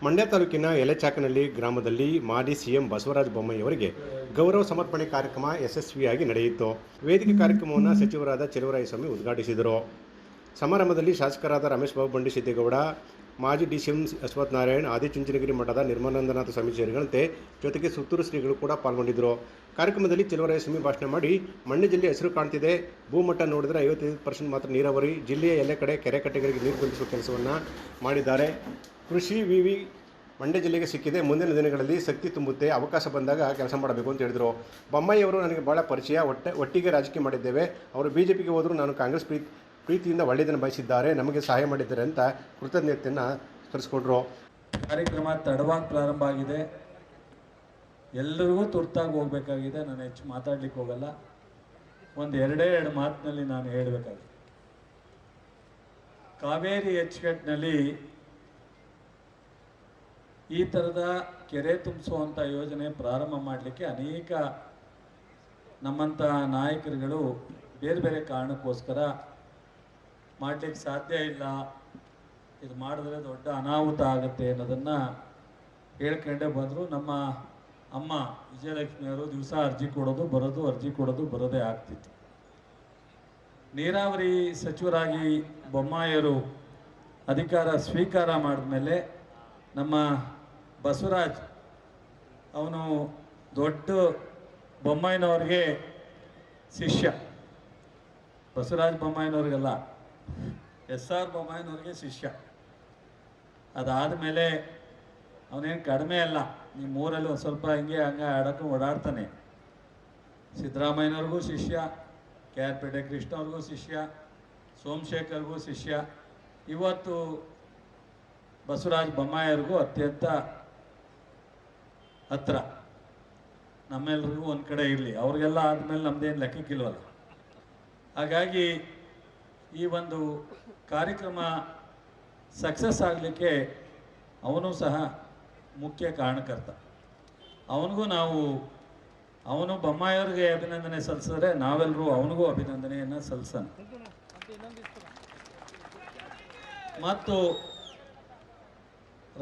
ಮಂಡ್ಯ ತಾಲೂಕಿನ ಎಲೆಚಾಕನಹಳ್ಳಿ ಗ್ರಾಮದಲ್ಲಿ ಮಾಜಿ ಸಿಎಂ ಬಸವರಾಜ ಬೊಮ್ಮಾಯಿಯವರಿಗೆ ಗೌರವ ಸಮರ್ಪಣೆ ಕಾರ್ಯಕ್ರಮ ಯಶಸ್ವಿಯಾಗಿ ನಡೆಯಿತು. ವೇದಿಕೆ ಕಾರ್ಯಕ್ರಮವನ್ನು ಸಚಿವರಾದ ಚೆಲುವರಾಯಸ್ವಾಮಿ ಉದ್ಘಾಟಿಸಿದರು. ಸಮಾರಂಭದಲ್ಲಿ ಶಾಸಕರಾದ ರಮೇಶ್ ಬಾಬು ಬಂಡಿಸಿದ್ದೇಗೌಡ, ಮಾಜಿ ಡಿಸಿಎಂ ಅಶ್ವಥ್ ನಾರಾಯಣ್, ಆದಿಚುಂಚನಗಿರಿ ಮಠದ ನಿರ್ಮಲಾನಂದನಾಥ ಸ್ವಾಮಿ ಸೇರಿದಂತೆ ಜೊತೆಗೆ ಸುತ್ತೂರು ಶ್ರೀಗಳು ಕೂಡ ಪಾಲ್ಗೊಂಡಿದ್ದರು. ಕಾರ್ಯಕ್ರಮದಲ್ಲಿ ಚೆಲುವರಾಯಸ್ವಾಮಿ ಭಾಷಣ ಮಾಡಿ, ಮಂಡ್ಯ ಜಿಲ್ಲೆ ಹೆಸರು ಕಾಣ್ತಿದೆ, ಭೂಮಟ್ಟ ನೋಡಿದರೆ 55% ಮಾತ್ರ ನೀರಾವರಿ, ಜಿಲ್ಲೆಯ ಎಲ್ಲ ಕಡೆ ಕೆರೆ ಕಟ್ಟೆಗಳಿಗೆ ನೀರು ತುಂಬಿಸುವ ಕೆಲಸವನ್ನು ಮಾಡಿದ್ದಾರೆ. ಕೃಷಿ ವಿವಿ ಮಂಡ್ಯ ಜಿಲ್ಲೆಗೆ ಸಿಕ್ಕಿದೆ, ಮುಂದಿನ ದಿನಗಳಲ್ಲಿ ಶಕ್ತಿ ತುಂಬುತ್ತೆ, ಅವಕಾಶ ಬಂದಾಗ ಕೆಲಸ ಮಾಡಬೇಕು ಅಂತ ಹೇಳಿದರು. ಬೊಮ್ಮಾಯಿಯವರು ನನಗೆ ಭಾಳ ಪರಿಚಯ, ಒಟ್ಟಿಗೆ ರಾಜಕೀಯ ಮಾಡಿದ್ದೇವೆ. ಅವರು ಬಿಜೆಪಿಗೆ ಹೋದರೂ ನಾನು ಕಾಂಗ್ರೆಸ್ ಪ್ರೀತಿಯಿಂದ ಒಳ್ಳೆಯದನ್ನು ಬಯಸಿದ್ದಾರೆ, ನಮಗೆ ಸಹಾಯ ಮಾಡಿದ್ದಾರೆ ಅಂತ ಕೃತಜ್ಞತೆಯನ್ನು ಸ್ಮರಿಸಿಕೊಂಡ್ರು. ಕಾರ್ಯಕ್ರಮ ತಡವಾಗಿ ಪ್ರಾರಂಭ ಆಗಿದೆ, ಎಲ್ಲರಿಗೂ ತುರ್ತಾಗಿ ಹೋಗಬೇಕಾಗಿದೆ. ನಾನು ಹೆಚ್ಚು ಮಾತಾಡ್ಲಿಕ್ಕೆ ಹೋಗಲ್ಲ, ಎರಡು ಮಾತಿನಲ್ಲಿ ನಾನು ಹೇಳಬೇಕಾಗಿದೆ. ಕಾವೇರಿ ಎಚ್ಚೆಟ್ಟಿನಲ್ಲಿ ಈ ಥರದ ಕೆರೆ ತುಂಬಿಸುವಂಥ ಯೋಜನೆ ಪ್ರಾರಂಭ ಮಾಡಲಿಕ್ಕೆ ಅನೇಕ ನಮ್ಮಂಥ ನಾಯಕರುಗಳು ಬೇರೆ ಬೇರೆ ಕಾರಣಕ್ಕೋಸ್ಕರ ಮಾಡಲಿಕ್ಕೆ ಸಾಧ್ಯ ಇಲ್ಲ, ಇದು ಮಾಡಿದ್ರೆ ದೊಡ್ಡ ಅನಾಹುತ ಆಗುತ್ತೆ ಅನ್ನೋದನ್ನು ಹೇಳ್ಕೊಂಡೇ ಬಂದರು. ನಮ್ಮ ಅಮ್ಮ ವಿಜಯಲಕ್ಷ್ಮಿಯವರು ದಿವಸ ಅರ್ಜಿ ಕೊಡೋದು ಬರೋದೇ ಆಗ್ತಿತ್ತು. ನೀರಾವರಿ ಸಚಿವರಾಗಿ ಬೊಮ್ಮಾಯಿಯವರು ಅಧಿಕಾರ ಸ್ವೀಕಾರ ಮಾಡಿದ ಮೇಲೆ ನಮ್ಮ ಬಸವರಾಜ್ ಅವನು ದೊಡ್ಡ ಬೊಮ್ಮಾಯಿನವ್ರಿಗೆ ಶಿಷ್ಯ, ಬಸವರಾಜ ಬೊಮ್ಮಾಯಿನವ್ರಿಗೆಲ್ಲ SR ಬೊಮ್ಮಾಯಿನವ್ರಿಗೆ ಶಿಷ್ಯ. ಅದಾದ ಮೇಲೆ ಅವನೇನು ಕಡಿಮೆ ಅಲ್ಲ, ನಿಮ್ಮ ಊರಲ್ಲಿ ಒಂದು ಸ್ವಲ್ಪ ಹಿಂಗೆ ಹಂಗೆ ಓಡಾಡ್ತಾನೆ. ಸಿದ್ದರಾಮಯ್ಯನವ್ರಿಗೂ ಶಿಷ್ಯ, KR ಕೃಷ್ಣವ್ರಿಗೂ ಶಿಷ್ಯ, ಸೋಮಶೇಖರ್ಗೂ ಶಿಷ್ಯ. ಇವತ್ತು ಬಸವರಾಜ ಬೊಮ್ಮಾಯಿಯವ್ರಿಗೂ ಅತ್ಯಂತ ಹತ್ರ. ನಮ್ಮೆಲ್ರಿಗೂ ಒಂದು ಕಡೆ ಇರಲಿ, ಅವ್ರಿಗೆಲ್ಲ ಆದಮೇಲೆ ನಮ್ಮದೇನು ಲೆಕ್ಕಕ್ಕಿಲ್ವಲ್ಲ. ಹಾಗಾಗಿ ಈ ಒಂದು ಕಾರ್ಯಕ್ರಮ ಸಕ್ಸಸ್ ಆಗಲಿಕ್ಕೆ ಅವನು ಸಹ ಮುಖ್ಯ ಕಾರಣಕರ್ತ. ಅವನು ಬೊಮ್ಮಾಯಿಯವ್ರಿಗೆ ಅಭಿನಂದನೆ ಸಲ್ಲಿಸಿದ್ರೆ ನಾವೆಲ್ಲರೂ ಅವನಿಗೂ ಅಭಿನಂದನೆಯನ್ನು ಸಲ್ಲಿಸೋಣ. ಮತ್ತು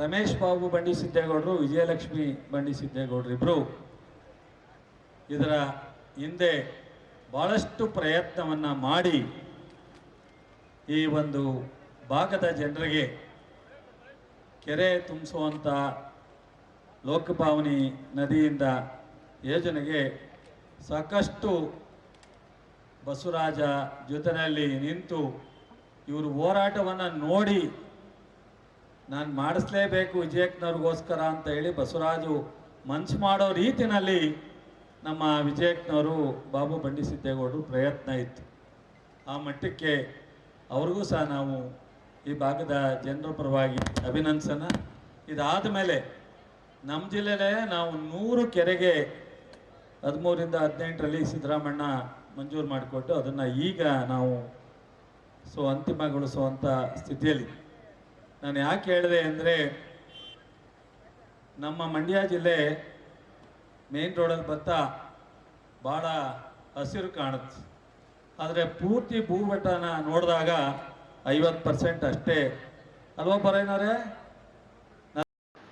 ರಮೇಶ್ ಬಾಬು ಬಂಡಿಸಿದ್ದೇಗೌಡರು, ವಿಜಯಲಕ್ಷ್ಮಿ ಬಂಡಿಸಿದ್ದೇಗೌಡರು ಇಬ್ಬರು ಇದರ ಹಿಂದೆ ಭಾಳಷ್ಟು ಪ್ರಯತ್ನವನ್ನು ಮಾಡಿ ಈ ಒಂದು ಭಾಗದ ಜನರಿಗೆ ಕೆರೆ ತುಂಬಿಸುವಂಥ ಲೋಕಭಾವನಿ ನದಿಯಿಂದ ಯೋಜನೆಗೆ ಸಾಕಷ್ಟು ಬಸವರಾಜ ಜೊತೆಯಲ್ಲಿ ನಿಂತು ಇವರು ಹೋರಾಟವನ್ನು ನೋಡಿ ನಾನು ಮಾಡಿಸ್ಲೇಬೇಕು ವಿಜಯಕ್ಕನವ್ರಿಗೋಸ್ಕರ ಅಂತ ಹೇಳಿ ಬಸವರಾಜು ಮನ್ಸು ಮಾಡೋ ರೀತಿಯಲ್ಲಿ ನಮ್ಮ ವಿಜಯಕ್ಕನವರು ಬಾಬು ಬಂಡಿಸಿದ್ದೇಗೌಡರು ಪ್ರಯತ್ನ ಇತ್ತು. ಆ ಮಟ್ಟಕ್ಕೆ ಅವ್ರಿಗೂ ಸಹ ನಾವು ಈ ಭಾಗದ ಜನರ ಪರವಾಗಿ ಅಭಿನಂದನ. ಇದಾದ ಮೇಲೆ ನಮ್ಮ ಜಿಲ್ಲೆಯಲ್ಲೇ ನಾವು 100 ಕೆರೆಗೆ 13ರಿಂದ 18ರಲ್ಲಿ ಸಿದ್ದರಾಮಣ್ಣ ಮಂಜೂರು ಮಾಡಿಕೊಟ್ಟು ಅದನ್ನು ಈಗ ನಾವು ಅಂತಿಮಗೊಳಿಸುವಂಥ ಸ್ಥಿತಿಯಲ್ಲಿ. ನಾನು ಯಾಕೆ ಹೇಳಿದೆ ಅಂದರೆ, ನಮ್ಮ ಮಂಡ್ಯ ಜಿಲ್ಲೆ ಮೇನ್ ರೋಡಲ್ಲಿ ಬರ್ತಾ ಭಾಳ ಹಸಿರು ಕಾಣುತ್ತೆ, ಆದರೆ ಪೂರ್ತಿ ಭೂಮಟ್ಟನ ನೋಡಿದಾಗ 50% ಅಷ್ಟೇ ಅಲ್ವಾ ಬರೋನವರೇ?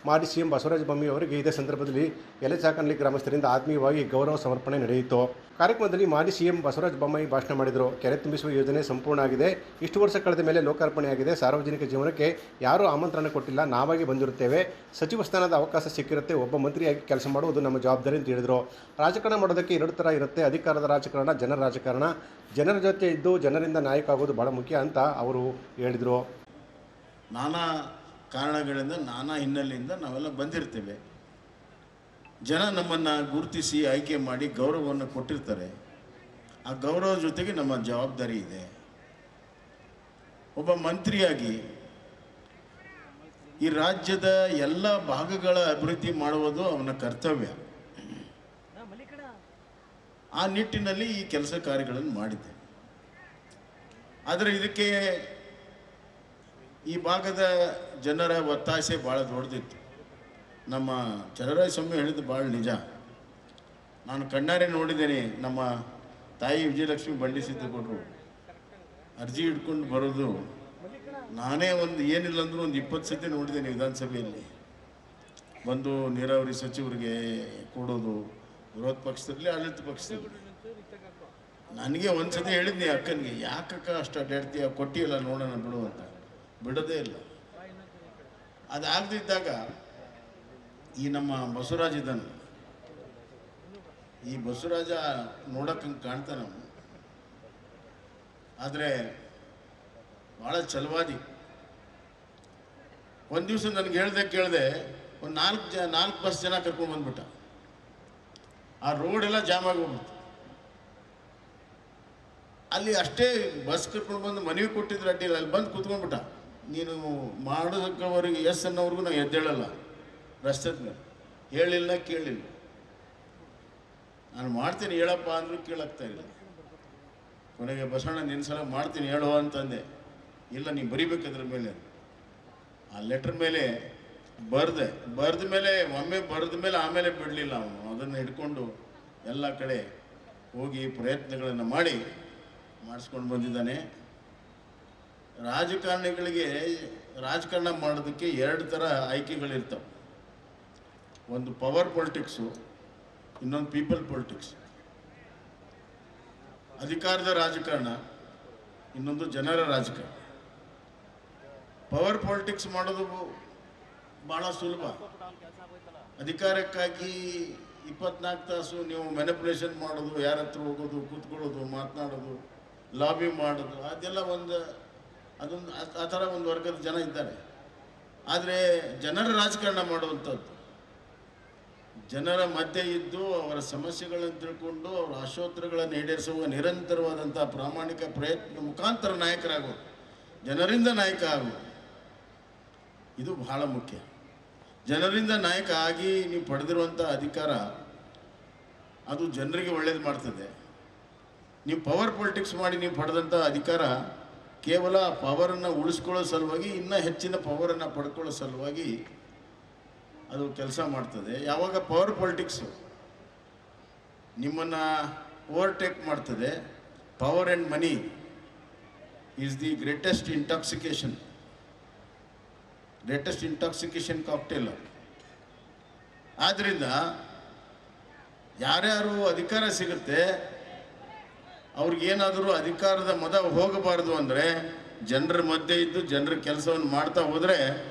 ಮಾಜಿ ಸಿಎಂ ಬಸವರಾಜ ಬೊಮ್ಮಾಯಿ ಅವರಿಗೆ ಇದೇ ಸಂದರ್ಭದಲ್ಲಿ ಎಲೆಚಾಕನಹಳ್ಳಿ ಗ್ರಾಮಸ್ಥರಿಂದ ಆತ್ಮೀಯವಾಗಿ ಗೌರವ ಸಮರ್ಪಣೆ ನಡೆಯಿತು. ಕಾರ್ಯಕ್ರಮದಲ್ಲಿ ಮಾಜಿ ಸಿಎಂ ಬಸವರಾಜ ಬೊಮ್ಮಾಯಿ ಭಾಷಣ ಮಾಡಿದರು. ಕೆರೆ ತುಂಬಿಸುವ ಯೋಜನೆ ಸಂಪೂರ್ಣ ಆಗಿದೆ, ಇಷ್ಟು ವರ್ಷ ಕಳೆದ ಮೇಲೆ ಲೋಕಾರ್ಪಣೆಯಾಗಿದೆ. ಸಾರ್ವಜನಿಕ ಜೀವನಕ್ಕೆ ಯಾರೂ ಆಮಂತ್ರಣ ಕೊಟ್ಟಿಲ್ಲ, ನಾವಾಗಿ ಬಂದಿರುತ್ತೇವೆ. ಸಚಿವ ಸ್ಥಾನದ ಅವಕಾಶ ಸಿಕ್ಕಿರುತ್ತೆ, ಒಬ್ಬ ಮಂತ್ರಿಯಾಗಿ ಕೆಲಸ ಮಾಡುವುದು ನಮ್ಮ ಜವಾಬ್ದಾರಿ ಅಂತ ಹೇಳಿದರು. ರಾಜಕಾರಣ ಮಾಡೋದಕ್ಕೆ 2 ಥರ ಇರುತ್ತೆ, ಅಧಿಕಾರದ ರಾಜಕಾರಣ, ಜನರ ರಾಜಕಾರಣ. ಜನರ ಜೊತೆ ಇದ್ದು ಜನರಿಂದ ನಾಯಕ ಆಗೋದು ಭಾಳ ಮುಖ್ಯ ಅಂತ ಅವರು ಹೇಳಿದರು. ನಾನಾ ಕಾರಣಗಳಿಂದ, ನಾನಾ ಹಿನ್ನೆಲೆಯಿಂದ ನಾವೆಲ್ಲ ಬಂದಿರ್ತೇವೆ. ಜನ ನಮ್ಮನ್ನು ಗುರುತಿಸಿ ಆಯ್ಕೆ ಮಾಡಿ ಗೌರವವನ್ನು ಕೊಟ್ಟಿರ್ತಾರೆ. ಆ ಗೌರವದ ಜೊತೆಗೆ ನಮ್ಮ ಜವಾಬ್ದಾರಿ ಇದೆ. ಒಬ್ಬ ಮಂತ್ರಿಯಾಗಿ ಈ ರಾಜ್ಯದ ಎಲ್ಲ ಭಾಗಗಳ ಅಭಿವೃದ್ಧಿ ಮಾಡುವುದು ಅವನ ಕರ್ತವ್ಯ. ಆ ನಿಟ್ಟಿನಲ್ಲಿ ಈ ಕೆಲಸ ಕಾರ್ಯಗಳನ್ನು ಮಾಡಿದ್ದೆ. ಆದರೆ ಇದಕ್ಕೆ ಈ ಭಾಗದ ಜನರ ಒತ್ತಾಸೆ ಭಾಳ ದೊಡ್ಡದಿತ್ತು. ನಮ್ಮ ಚೆಲುವರಾಯಸ್ವಾಮಿ ಹೇಳಿದ್ದು ಭಾಳ ನಿಜ. ನಾನು ಕಣ್ಣಾರೆ ನೋಡಿದ್ದೇನೆ, ನಮ್ಮ ತಾಯಿ ವಿಜಯಲಕ್ಷ್ಮಿ ಬಂಡಿಸಿದ್ದೇಗೌಡರು ಅರ್ಜಿ ಹಿಡ್ಕೊಂಡು ಬರೋದು. ನಾನೇ ಏನಿಲ್ಲ ಅಂದರೂ 20 ಸತಿ ನೋಡಿದ್ದೇನೆ ವಿಧಾನಸಭೆಯಲ್ಲಿ. ಬಂದು ನೀರಾವರಿ ಸಚಿವರಿಗೆ ಕೊಡೋದು, ವಿರೋಧ ಪಕ್ಷದಲ್ಲಿ ಆಡಳಿತ ಪಕ್ಷದಲ್ಲಿ. ನನಗೆ ಒಂದ್ಸತಿ ಹೇಳಿದ್ನಿ ಅಕ್ಕನಿಗೆ, ಯಾಕಕ್ಕ ಅಷ್ಟು ಅಡ್ಡಾಡ್ತೀಯ, ಕೊಟ್ಟಿಯಲ್ಲ ನೋಡೋಣ ಬಿಡು ಅಂತ. ಬಿಡೋದೇ ಇಲ್ಲ. ಅದಾಗದಿದ್ದಾಗ ಈ ನಮ್ಮ ಬಸವರಾಜ್ ಇದ್ದಾನೆ, ಈ ಬಸವರಾಜ ನೋಡಕ್ಕೆ ಕಾಣ್ತಾನೆ ಅವನು, ಆದರೆ ಭಾಳ ಛಲವಾದಿ. ಒಂದು ದಿವಸ ನನಗೆ ಕೇಳಿದೆ, ಒಂದು ನಾಲ್ಕು ಬಸ್ ಜನ ಕರ್ಕೊಂಡು ಬಂದ್ಬಿಟ್ಟ. ಆ ರೋಡೆಲ್ಲ ಜಾಮ್ ಆಗೋಗ್ಬಿಡ್ತು. ಅಲ್ಲಿ ಅಷ್ಟೇ ಬಸ್ ಕರ್ಕೊಂಡು ಬಂದು ಮನವಿ ಕೊಟ್ಟಿದ್ರೆ ಅಡ್ಡಿಲ್ಲ, ಅಲ್ಲಿ ಬಂದು ಕೂತ್ಕೊಂಡ್ಬಿಟ್ಟ. ನೀನು ಮಾಡೋದಕ್ಕವರಿಗೆ ಎಸ್ ಅನ್ನೋರ್ಗು ನಾವು ಎದ್ದೇಳಲ್ಲ ರಸ್ತೆದ ಮೇಲೆ, ಹೇಳಿಲ್ಲ ಕೇಳಿಲ್ಲ. ನಾನು ಮಾಡ್ತೀನಿ ಹೇಳಪ್ಪ ಅಂದರೂ ಕೇಳಾಗ್ತಾ ಇಲ್ಲ. ಕೊನೆಗೆ ಬಸವಣ್ಣ ನಿನ್ನ ಸಲ ಮಾಡ್ತೀನಿ ಹೇಳುವ ಅಂತಂದೆ. ಇಲ್ಲ ನೀವು ಬರಿಬೇಕದ್ರ ಮೇಲೆ. ಆ ಲೆಟ್ರ್ ಮೇಲೆ ಬರೆದ ಮೇಲೆ ಒಮ್ಮೆ ಬರೆದ ಮೇಲೆ ಆಮೇಲೆ ಬಿಡಲಿಲ್ಲ ಅವನು. ಅದನ್ನು ಹಿಡ್ಕೊಂಡು ಎಲ್ಲ ಕಡೆ ಹೋಗಿ ಪ್ರಯತ್ನಗಳನ್ನು ಮಾಡಿಸ್ಕೊಂಡು ಬಂದಿದ್ದಾನೆ. ರಾಜಕಾರಣಿಗಳಿಗೆ ರಾಜಕಾರಣ ಮಾಡೋದಕ್ಕೆ 2 ಥರ ಆಯ್ಕೆಗಳಿರ್ತವೆ. ಒಂದು ಪವರ್ ಪೊಲಿಟಿಕ್ಸು, ಇನ್ನೊಂದು ಪೀಪಲ್ ಪೊಲಿಟಿಕ್ಸ್. ಅಧಿಕಾರದ ರಾಜಕಾರಣ, ಇನ್ನೊಂದು ಜನರ ರಾಜಕಾರಣ. ಪವರ್ ಪೊಲಿಟಿಕ್ಸ್ ಮಾಡೋದು ಭಾಳ ಸುಲಭ. ಅಧಿಕಾರಕ್ಕಾಗಿ 24 ತಾಸು ನೀವು ಮ್ಯಾನಿಪುಲೇಷನ್ ಮಾಡೋದು, ಯಾರ ಹತ್ರ ಹೋಗೋದು, ಕೂತ್ಕೊಳ್ಳೋದು, ಮಾತನಾಡೋದು, ಲಾಬಿ ಮಾಡೋದು, ಅದೆಲ್ಲ ಅದೊಂದು ಆ ಥರ ಒಂದು ವರ್ಗದ ಜನ ಇದ್ದಾರೆ. ಆದರೆ ಜನರ ರಾಜಕಾರಣ ಮಾಡುವಂಥದ್ದು, ಜನರ ಮಧ್ಯೆ ಇದ್ದು ಅವರ ಸಮಸ್ಯೆಗಳನ್ನು ತಿಳ್ಕೊಂಡು ಅವರ ಆಶೋತ್ತರಗಳನ್ನು ಈಡೇರಿಸುವ ನಿರಂತರವಾದಂಥ ಪ್ರಾಮಾಣಿಕ ಪ್ರಯತ್ನ ಮುಖಾಂತರ ನಾಯಕರಾಗೋದು, ಜನರಿಂದ ನಾಯಕ ಆಗೋದು, ಇದು ಬಹಳ ಮುಖ್ಯ. ಜನರಿಂದ ನಾಯಕ ಆಗಿ ನೀವು ಪಡೆದಿರುವಂಥ ಅಧಿಕಾರ ಅದು ಜನರಿಗೆ ಒಳ್ಳೇದು ಮಾಡ್ತದೆ. ನೀವು ಪವರ್ ಪೊಲಿಟಿಕ್ಸ್ ಮಾಡಿ ನೀವು ಪಡೆದಂಥ ಅಧಿಕಾರ ಕೇವಲ ಪವರನ್ನು ಉಳಿಸ್ಕೊಳ್ಳೋ ಸಲುವಾಗಿ, ಇನ್ನೂ ಹೆಚ್ಚಿನ ಪವರನ್ನು ಪಡ್ಕೊಳ್ಳೋ ಸಲುವಾಗಿ ಅದು ಕೆಲಸ ಮಾಡ್ತದೆ. ಯಾವಾಗ ಪವರ್ ಪೊಲಿಟಿಕ್ಸು ನಿಮ್ಮನ್ನು ಓವರ್ಟೇಕ್ ಮಾಡ್ತದೆ, power and money is the greatest intoxication cocktail. ಆದ್ದರಿಂದ ಯಾರ್ಯಾರು ಅಧಿಕಾರ ಸಿಗುತ್ತೆ ಅವ್ರಿಗೇನಾದರೂ ಅಧಿಕಾರದ ಮದ ಹೋಗಬಾರ್ದು ಅಂದರೆ ಜನರ ಮಧ್ಯೆ ಇದ್ದು ಜನರ ಕೆಲಸವನ್ನು ಮಾಡ್ತಾ ಹೋದರೆ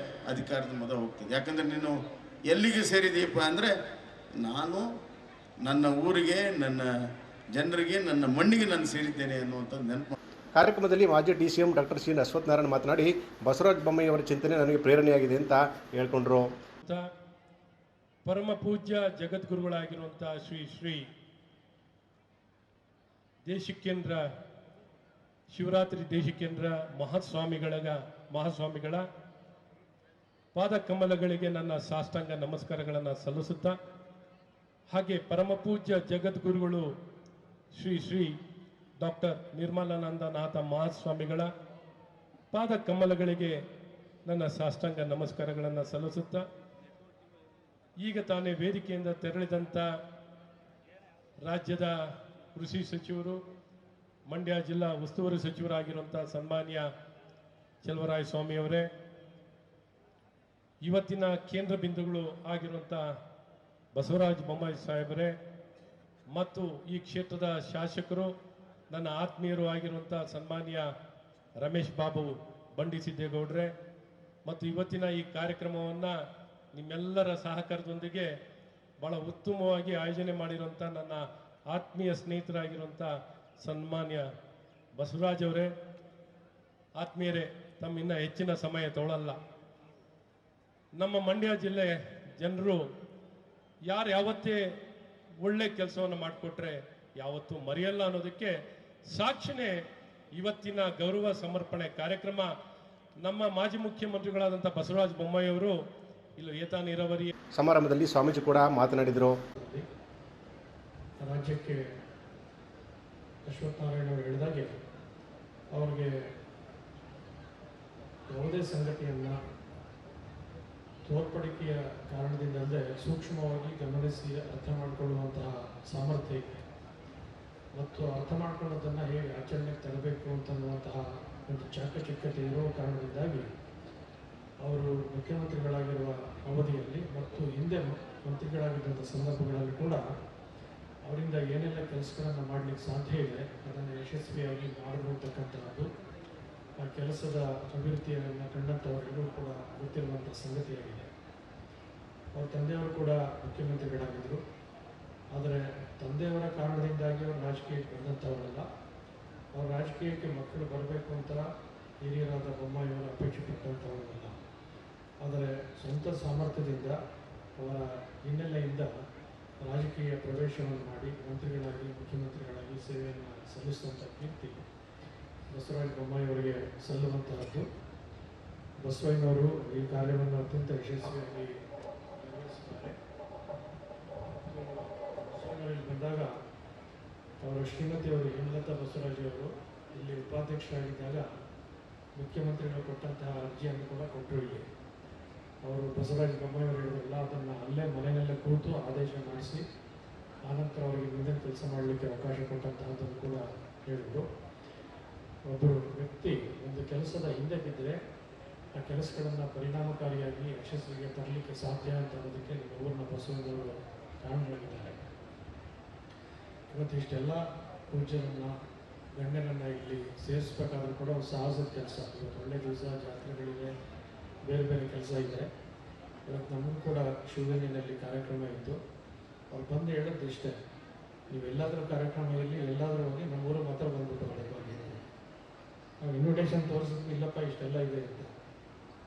ಅಧಿಕಾರದ ಮದ ಹೋಗ್ತದೆ. ಯಾಕಂದರೆ ನೀನು ಎಲ್ಲಿಗೆ ಸೇರಿದೀಯಪ್ಪ ಅಂದರೆ, ನಾನು ನನ್ನ ಊರಿಗೆ, ನನ್ನ ಜನರಿಗೆ, ನನ್ನ ಮಣ್ಣಿಗೆ ನಾನು ಸೇರಿದ್ದೇನೆ ಅನ್ನುವಂಥದ್ದು ನೆನಪು. ಕಾರ್ಯಕ್ರಮದಲ್ಲಿ ಮಾಜಿ DCM ಡಾಕ್ಟರ್ ಸಿ ಅಶ್ವತ್ಥನಾರಾಯಣ ಮಾತನಾಡಿ, ಬಸವರಾಜ ಬೊಮ್ಮಾಯಿ ಅವರ ಚಿಂತನೆ ನನಗೆ ಪ್ರೇರಣೆಯಾಗಿದೆ ಅಂತ ಹೇಳ್ಕೊಂಡ್ರು. ಪರಮ ಪೂಜ್ಯ ಜಗದ್ಗುರುಗಳಾಗಿರುವಂಥ ಶ್ರೀ ದೇಶಿಕೇಂದ್ರ ಶಿವರಾತ್ರಿ ದೇಶಿಕೇಂದ್ರ ಮಹಾಸ್ವಾಮಿಗಳ ಪಾದ ಕಮಲಗಳಿಗೆ ನನ್ನ ಸಾಷ್ಟಾಂಗ ನಮಸ್ಕಾರಗಳನ್ನು ಸಲ್ಲಿಸುತ್ತಾ, ಹಾಗೆ ಪರಮ ಪೂಜ್ಯ ಜಗದ್ಗುರುಗಳು ಶ್ರೀ ಡಾಕ್ಟರ್ ನಿರ್ಮಲಾನಂದನಾಥ ಮಹಾಸ್ವಾಮಿಗಳ ಪಾದ ಕಮಲಗಳಿಗೆ ನನ್ನ ಸಾಷ್ಟಾಂಗ ನಮಸ್ಕಾರಗಳನ್ನು ಸಲ್ಲಿಸುತ್ತಾ, ಈಗ ತಾನೇ ವೇದಿಕೆಯಿಂದ ತೆರಳಿದಂಥ ರಾಜ್ಯದ ಕೃಷಿ ಸಚಿವರು, ಮಂಡ್ಯ ಜಿಲ್ಲಾ ಉಸ್ತುವಾರಿ ಸಚಿವರಾಗಿರುವಂಥ ಸನ್ಮಾನ್ಯ ಚಲುವರಾಯಸ್ವಾಮಿಯವರೇ, ಇವತ್ತಿನ ಕೇಂದ್ರ ಬಿಂದುಗಳು ಆಗಿರುವಂಥ ಬಸವರಾಜ ಬೊಮ್ಮಾಯಿ ಸಾಹೇಬರೇ, ಮತ್ತು ಈ ಕ್ಷೇತ್ರದ ಶಾಸಕರು, ನನ್ನ ಆತ್ಮೀಯರು ಆಗಿರುವಂಥ ಸನ್ಮಾನ್ಯ ರಮೇಶ್ ಬಾಬು ಬಂಡಿಸಿದ್ದೇಗೌಡ್ರೆ, ಮತ್ತು ಇವತ್ತಿನ ಈ ಕಾರ್ಯಕ್ರಮವನ್ನು ನಿಮ್ಮೆಲ್ಲರ ಸಹಕಾರದೊಂದಿಗೆ ಭಾಳ ಉತ್ತಮವಾಗಿ ಆಯೋಜನೆ ಮಾಡಿರುವಂಥ ನನ್ನ ಆತ್ಮೀಯ ಸ್ನೇಹಿತರಾಗಿರುವಂಥ ಸನ್ಮಾನ್ಯ ಬಸವರಾಜ್ ಅವರೇ, ಆತ್ಮೀಯರೇ, ತಮ್ಮ ಇನ್ನೂ ಹೆಚ್ಚಿನ ಸಮಯ ತೊಗೊಳ್ಳಲ್ಲ. ನಮ್ಮ ಮಂಡ್ಯ ಜಿಲ್ಲೆ ಜನರು ಯಾವತ್ತೇ ಒಳ್ಳೆ ಕೆಲಸವನ್ನು ಮಾಡಿಕೊಟ್ರೆ ಯಾವತ್ತೂ ಮರೆಯಲ್ಲ ಅನ್ನೋದಕ್ಕೆ ಸಾಕ್ಷಿನೇ ಇವತ್ತಿನ ಗೌರವ ಸಮರ್ಪಣೆ ಕಾರ್ಯಕ್ರಮ. ನಮ್ಮ ಮಾಜಿ ಮುಖ್ಯಮಂತ್ರಿಗಳಾದಂಥ ಬಸವರಾಜ ಬೊಮ್ಮಾಯಿ ಅವರು ಇಲ್ಲಿ ಏತ ನೀರಾವರಿ ಸಮಾರಂಭದಲ್ಲಿ ಸ್ವಾಮೀಜಿ ಕೂಡ ಮಾತನಾಡಿದರು. ರಾಜ್ಯಕ್ಕೆ ಅಶ್ವತ್ಥನಾರಾಯಣ ಅವರು ಹೇಳಿದಾಗೆ ಅವ್ರಿಗೆ ಯಾವುದೇ ಸಂಗತಿಯನ್ನು ತೋರ್ಪಡಿಕೆಯ ಕಾರಣದಿಂದಲೇ ಸೂಕ್ಷ್ಮವಾಗಿ ಗಮನಿಸಿ ಅರ್ಥ ಮಾಡಿಕೊಳ್ಳುವಂತಹ ಸಾಮರ್ಥ್ಯ ಇದೆ, ಮತ್ತು ಅರ್ಥ ಮಾಡ್ಕೊಳ್ಳೋದನ್ನು ಹೇಗೆ ಆಚರಣೆಗೆ ತರಬೇಕು ಅಂತನ್ನುವಂತಹ ಒಂದು ಚಾಕಚಕ್ಯತೆ ಇರುವ ಕಾರಣದಿಂದಾಗಿ ಅವರು ಮುಖ್ಯಮಂತ್ರಿಗಳಾಗಿರುವ ಅವಧಿಯಲ್ಲಿ ಮತ್ತು ಹಿಂದೆ ಮಂತ್ರಿಗಳಾಗಿದ್ದಂಥ ಸಂದರ್ಭಗಳಲ್ಲಿ ಕೂಡ ಅವರಿಂದ ಏನೆಲ್ಲ ಕೆಲಸಗಳನ್ನು ಮಾಡಲಿಕ್ಕೆ ಸಾಧ್ಯ ಇದೆ ಅದನ್ನು ಯಶಸ್ವಿಯಾಗಿ ಮಾಡಿರ್ತಕ್ಕಂಥದ್ದು ಆ ಕೆಲಸದ ಅಭಿವೃದ್ಧಿಯನ್ನು ಕಂಡಂಥವರೆಲ್ಲರೂ ಕೂಡ ಗೊತ್ತಿರುವಂಥ ಸಂಗತಿಯಾಗಿದೆ. ಅವ್ರ ತಂದೆಯವರು ಕೂಡ ಮುಖ್ಯಮಂತ್ರಿಗಳಾಗಿದ್ದರು. ಆದರೆ ತಂದೆಯವರ ಕಾರಣದಿಂದಾಗಿ ಅವರು ರಾಜಕೀಯಕ್ಕೆ ಬಂದಂಥವರಲ್ಲ. ಅವ್ರ ರಾಜಕೀಯಕ್ಕೆ ಮಕ್ಕಳು ಬರಬೇಕು ಅಂತ ಹಿರಿಯರಾದ ಬೊಮ್ಮಾಯಿಯವರು ಅಪೇಕ್ಷೆ ಪಟ್ಟಂಥವರಲ್ಲ. ಆದರೆ ಸ್ವಂತ ಸಾಮರ್ಥ್ಯದಿಂದ ಅವರ ಹಿನ್ನೆಲೆಯಿಂದ ರಾಜಕೀಯ ಪ್ರವೇಶವನ್ನು ಮಾಡಿ ಮಂತ್ರಿಗಳಾಗಿ ಮುಖ್ಯಮಂತ್ರಿಗಳಾಗಿ ಸೇವೆಯನ್ನು ಸಲ್ಲಿಸುವಂಥ ಕೀರ್ತಿ ಬಸವರಾಜ ಬೊಮ್ಮಾಯಿಯವರಿಗೆ ಸಲ್ಲುವಂತಹದ್ದು. ಬಸವಣ್ಣವರು ಈ ಕಾರ್ಯವನ್ನು ಅತ್ಯಂತ ಯಶಸ್ವಿಯಾಗಿ ನಿರ್ವಹಿಸಿದ್ದಾರೆ. ಬಸವಣ್ಣವರಿಗೆ ಬಂದಾಗ ಅವರ ಶ್ರೀಮತಿಯವರು ಹೇಮಲತಾ ಬಸವರಾಜವರು ಇಲ್ಲಿ ಉಪಾಧ್ಯಕ್ಷರಾಗಿದ್ದಾಗ ಮುಖ್ಯಮಂತ್ರಿಗಳು ಕೊಟ್ಟಂತಹ ಅರ್ಜಿಯನ್ನು ಕೂಡ ಕೊಟ್ಟರು. ಇಲ್ಲಿ ಅವರು ಬಸವರಾಜ ಬೊಮ್ಮಾಯಿಯವರು ಹೇಳಿದ್ರಲ್ಲ, ಅದನ್ನು ಅಲ್ಲೇ ಮನೆಯಲ್ಲೇ ಕೂತು ಆದೇಶ ಮಾಡಿಸಿ ಆನಂತರ ಅವರಿಗೆ ಮುಂದಿನ ಕೆಲಸ ಮಾಡಲಿಕ್ಕೆ ಅವಕಾಶ ಕೊಟ್ಟಂತಹದ್ದನ್ನು ಕೂಡ ಹೇಳಿದರು. ಒಬ್ಬರು ವ್ಯಕ್ತಿ ಒಂದು ಕೆಲಸದ ಹಿಂದೆ ಬಿದ್ದರೆ ಆ ಕೆಲಸಗಳನ್ನು ಪರಿಣಾಮಕಾರಿಯಾಗಿ ಯಶಸ್ವಿಗೆ ತರಲಿಕ್ಕೆ ಸಾಧ್ಯ ಅಂತ ಅನ್ನೋದಕ್ಕೆ ನಿಮ್ಮ ಊರಿನ ಬಸವಣ್ಣವರು ಕಾರಣರಾಗಿದ್ದಾರೆ. ಇವತ್ತು ಇಷ್ಟೆಲ್ಲ ಪೂಜ್ಯರನ್ನು ಗಣ್ಯರನ್ನು ಇಲ್ಲಿ ಸೇರಿಸ್ಬೇಕಾದ್ರೂ ಕೂಡ ಒಂದು ಸಾಹಸದ ಕೆಲಸ. ಇವತ್ತು ಒಳ್ಳೆ ದಿವಸ, ಜಾತ್ರೆಗಳಿವೆ, ಬೇರೆ ಬೇರೆ ಕೆಲಸ ಇದೆ. ಇವತ್ತು ನಮಗೂ ಕೂಡ ಶಿವಗಂಜಿನಲ್ಲಿ ಕಾರ್ಯಕ್ರಮ ಇತ್ತು. ಅವ್ರು ಬಂದು ಹೇಳೋದು ಇಷ್ಟೇ, ನೀವೆಲ್ಲಾದರೂ ಕಾರ್ಯಕ್ರಮ ಇರಲಿ, ಎಲ್ಲಾದರೂ ಹೋಗಿ ನಮ್ಮೂರು ಮಾತ್ರ ಬಂದ್ಬಿಟ್ಟು ಒಳಗೆ ನಾವು ಇನ್ವಿಟೇಷನ್ ತೋರಿಸಿದ್ವಿ, ಇಲ್ಲಪ್ಪ ಇಷ್ಟೆಲ್ಲ ಇದೆ ಅಂತ.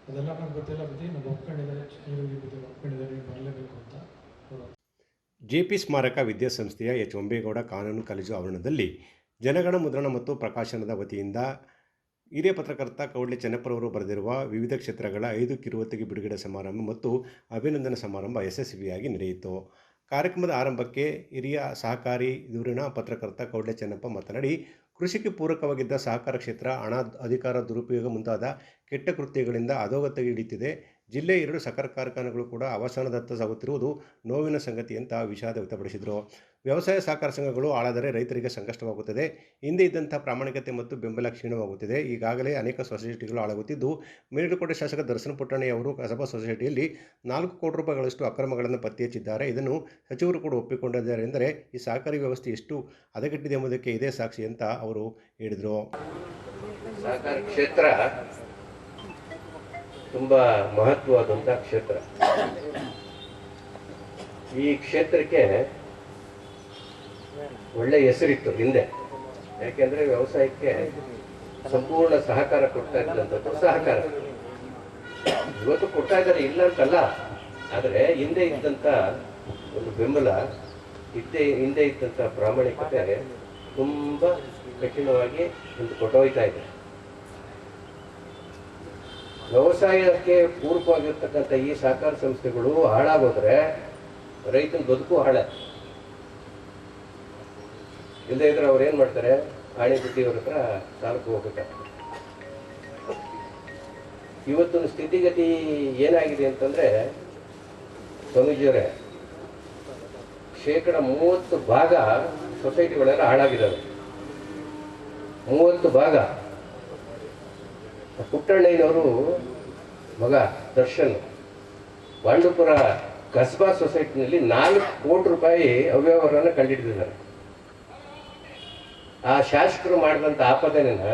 ಅದೆಲ್ಲ ನಮ್ಗೆ ಗೊತ್ತಿಲ್ಲ, ಬುದ್ಧಿ ನಮ್ಗೆ ಒಪ್ಕೊಂಡಿದ್ದಾರೆ, ನೀರುಗಿ ಬುದ್ಧಿ ಒಪ್ಕೊಂಡಿದ್ದಾರೆ, ನೀವು ಬರಲೇಬೇಕು ಅಂತ. ಜೆಪಿ ಸ್ಮಾರಕ ವಿದ್ಯಾಸಂಸ್ಥೆಯ ಎಚ್ ಹೊಂಬೇಗೌಡ ಕಾನೂನು ಕಾಲೇಜು ಆವರಣದಲ್ಲಿ ಜನಗಣ ಮುದ್ರಣ ಮತ್ತು ಪ್ರಕಾಶನದ ವತಿಯಿಂದ ಹಿರಿಯ ಪತ್ರಕರ್ತ ಕೌಡ್ಲೆ ಚೆನ್ನಪ್ಪರವರು ಬರೆದಿರುವ ವಿವಿಧ ಕ್ಷೇತ್ರಗಳ 5 ಕಿರುಹೊತ್ತಿಗೆ ಬಿಡುಗಡೆ ಸಮಾರಂಭ ಮತ್ತು ಅಭಿನಂದನಾ ಸಮಾರಂಭ ಯಶಸ್ವಿಯಾಗಿ ನಡೆಯಿತು. ಕಾರ್ಯಕ್ರಮದ ಆರಂಭಕ್ಕೆ ಹಿರಿಯ ಸಹಕಾರಿ ದೂರಿನ ಪತ್ರಕರ್ತ ಕೌಡ್ಲೆ ಚೆನ್ನಪ್ಪ ಮಾತನಾಡಿ, ಕೃಷಿಗೆ ಪೂರಕವಾಗಿದ್ದ ಸಹಕಾರ ಕ್ಷೇತ್ರ ಹಣ, ಅಧಿಕಾರ ದುರುಪಯೋಗ ಮುಂತಾದ ಕೆಟ್ಟ ಕೃತ್ಯಗಳಿಂದ ಅಧೋಗತಿಗೆ ಇಳಿಯುತ್ತಿದೆ. ಜಿಲ್ಲೆಯ 2 ಸಕ್ಕರೆ ಕಾರ್ಖಾನೆಗಳು ಕೂಡ ಅವಸಾನದತ್ತ ಸಾಗುತ್ತಿರುವುದು ನೋವಿನ ಸಂಗತಿ ಅಂತ ವಿಷಾದ ವ್ಯಕ್ತಪಡಿಸಿದರು. ವ್ಯವಸಾಯ ಸಹಕಾರ ಸಂಘಗಳು ಹಾಳಾದರೆ ರೈತರಿಗೆ ಸಂಕಷ್ಟವಾಗುತ್ತದೆ. ಹಿಂದೆ ಇದ್ದಂಥ ಪ್ರಾಮಾಣಿಕತೆ ಮತ್ತು ಬೆಂಬಲ ಕ್ಷೀಣವಾಗುತ್ತಿದೆ. ಈಗಾಗಲೇ ಅನೇಕ ಸೊಸೈಟಿಗಳು ಹಾಳಾಗುತ್ತಿದ್ದು, ಮೇಲುಕೋಟೆ ಶಾಸಕ ದರ್ಶನ್ ಪುಟ್ಟಣ್ಣಯ್ಯ ಅವರು ಕಸಬಾ ಸೊಸೈಟಿಯಲ್ಲಿ 4 ಕೋಟಿ ರೂಪಾಯಿಗಳಷ್ಟು ಅಕ್ರಮಗಳನ್ನು ಪತ್ತೆ ಹಚ್ಚಿದ್ದಾರೆ. ಇದನ್ನು ಸಚಿವರು ಕೂಡ ಒಪ್ಪಿಕೊಂಡಿದ್ದಾರೆ ಎಂದರೆ ಈ ಸಹಕಾರಿ ವ್ಯವಸ್ಥೆ ಎಷ್ಟು ಹದಗೆಟ್ಟಿದೆ ಎಂಬುದಕ್ಕೆ ಇದೇ ಸಾಕ್ಷಿ ಅಂತ ಅವರು ಹೇಳಿದರು. ಸಹಕಾರ ಕ್ಷೇತ್ರ ತುಂಬ ಮಹತ್ವವಾದಂಥ ಕ್ಷೇತ್ರ. ಈ ಕ್ಷೇತ್ರಕ್ಕೆ ಒಳ್ಳೆ ಹೆಸರಿತ್ತು ಹಿಂದೆ. ಯಾಕೆಂದ್ರೆ ವ್ಯವಸಾಯಕ್ಕೆ ಸಂಪೂರ್ಣ ಸಹಕಾರ ಕೊಡ್ತಾ ಇದ್ದಂಥದ್ದು ಸಹಕಾರ. ಇವತ್ತು ಕೊಡ್ತಾ ಇದ್ದಾರೆ, ಇಲ್ಲ ಅಂತಲ್ಲ. ಆದರೆ ಹಿಂದೆ ಇದ್ದಂಥ ಒಂದು ಬೆಂಬಲ, ಹಿಂದೆ ಇದ್ದಂಥ ಪ್ರಾಮಾಣಿಕತೆ ತುಂಬ ಕಠಿಣವಾಗಿ ಕೊಟ್ಟೋಯ್ತಾ ಇದೆ. ವ್ಯವಸಾಯಕ್ಕೆ ಪೂರಕವಾಗಿರ್ತಕ್ಕಂಥ ಈ ಸಹಕಾರ ಸಂಸ್ಥೆಗಳು ಹಾಳಾಗೋದ್ರೆ ರೈತನ ಬದುಕು ಹಾಳೆ. ಇಲ್ಲದೆ ಇದ್ರೆ ಅವ್ರು ಏನು ಮಾಡ್ತಾರೆ, ಆಣೆ ಬುದ್ಧಿಯವ್ರ ಹತ್ರ ಸಾಲಕ್ಕೆ ಹೋಗ್ಬೇಕಾಗ್ತದೆ. ಇವತ್ತಿನ ಸ್ಥಿತಿಗತಿ ಏನಾಗಿದೆ ಅಂತಂದ್ರೆ, ಸ್ವಾಮೀಜಿಯವರೇ, 30% ಸೊಸೈಟಿಗಳೆಲ್ಲ ಹಾಳಾಗಿದ್ದಾವೆ. 30%. ಪುಟ್ಟಣ್ಣಯ್ಯನವರು ಮಗ ದರ್ಶನ್ ಪಾಂಡುಪುರ ಕಸ್ಬಾ ಸೊಸೈಟಿನಲ್ಲಿ 4 ಕೋಟಿ ರೂಪಾಯಿ ಅವ್ಯವಹಾರವನ್ನು ಕಂಡುಹಿಡಿದಿದ್ದಾರೆ. ಆ ಶಾಸಕರು ಮಾಡಿದಂಥ ಆಪಾದನೆನ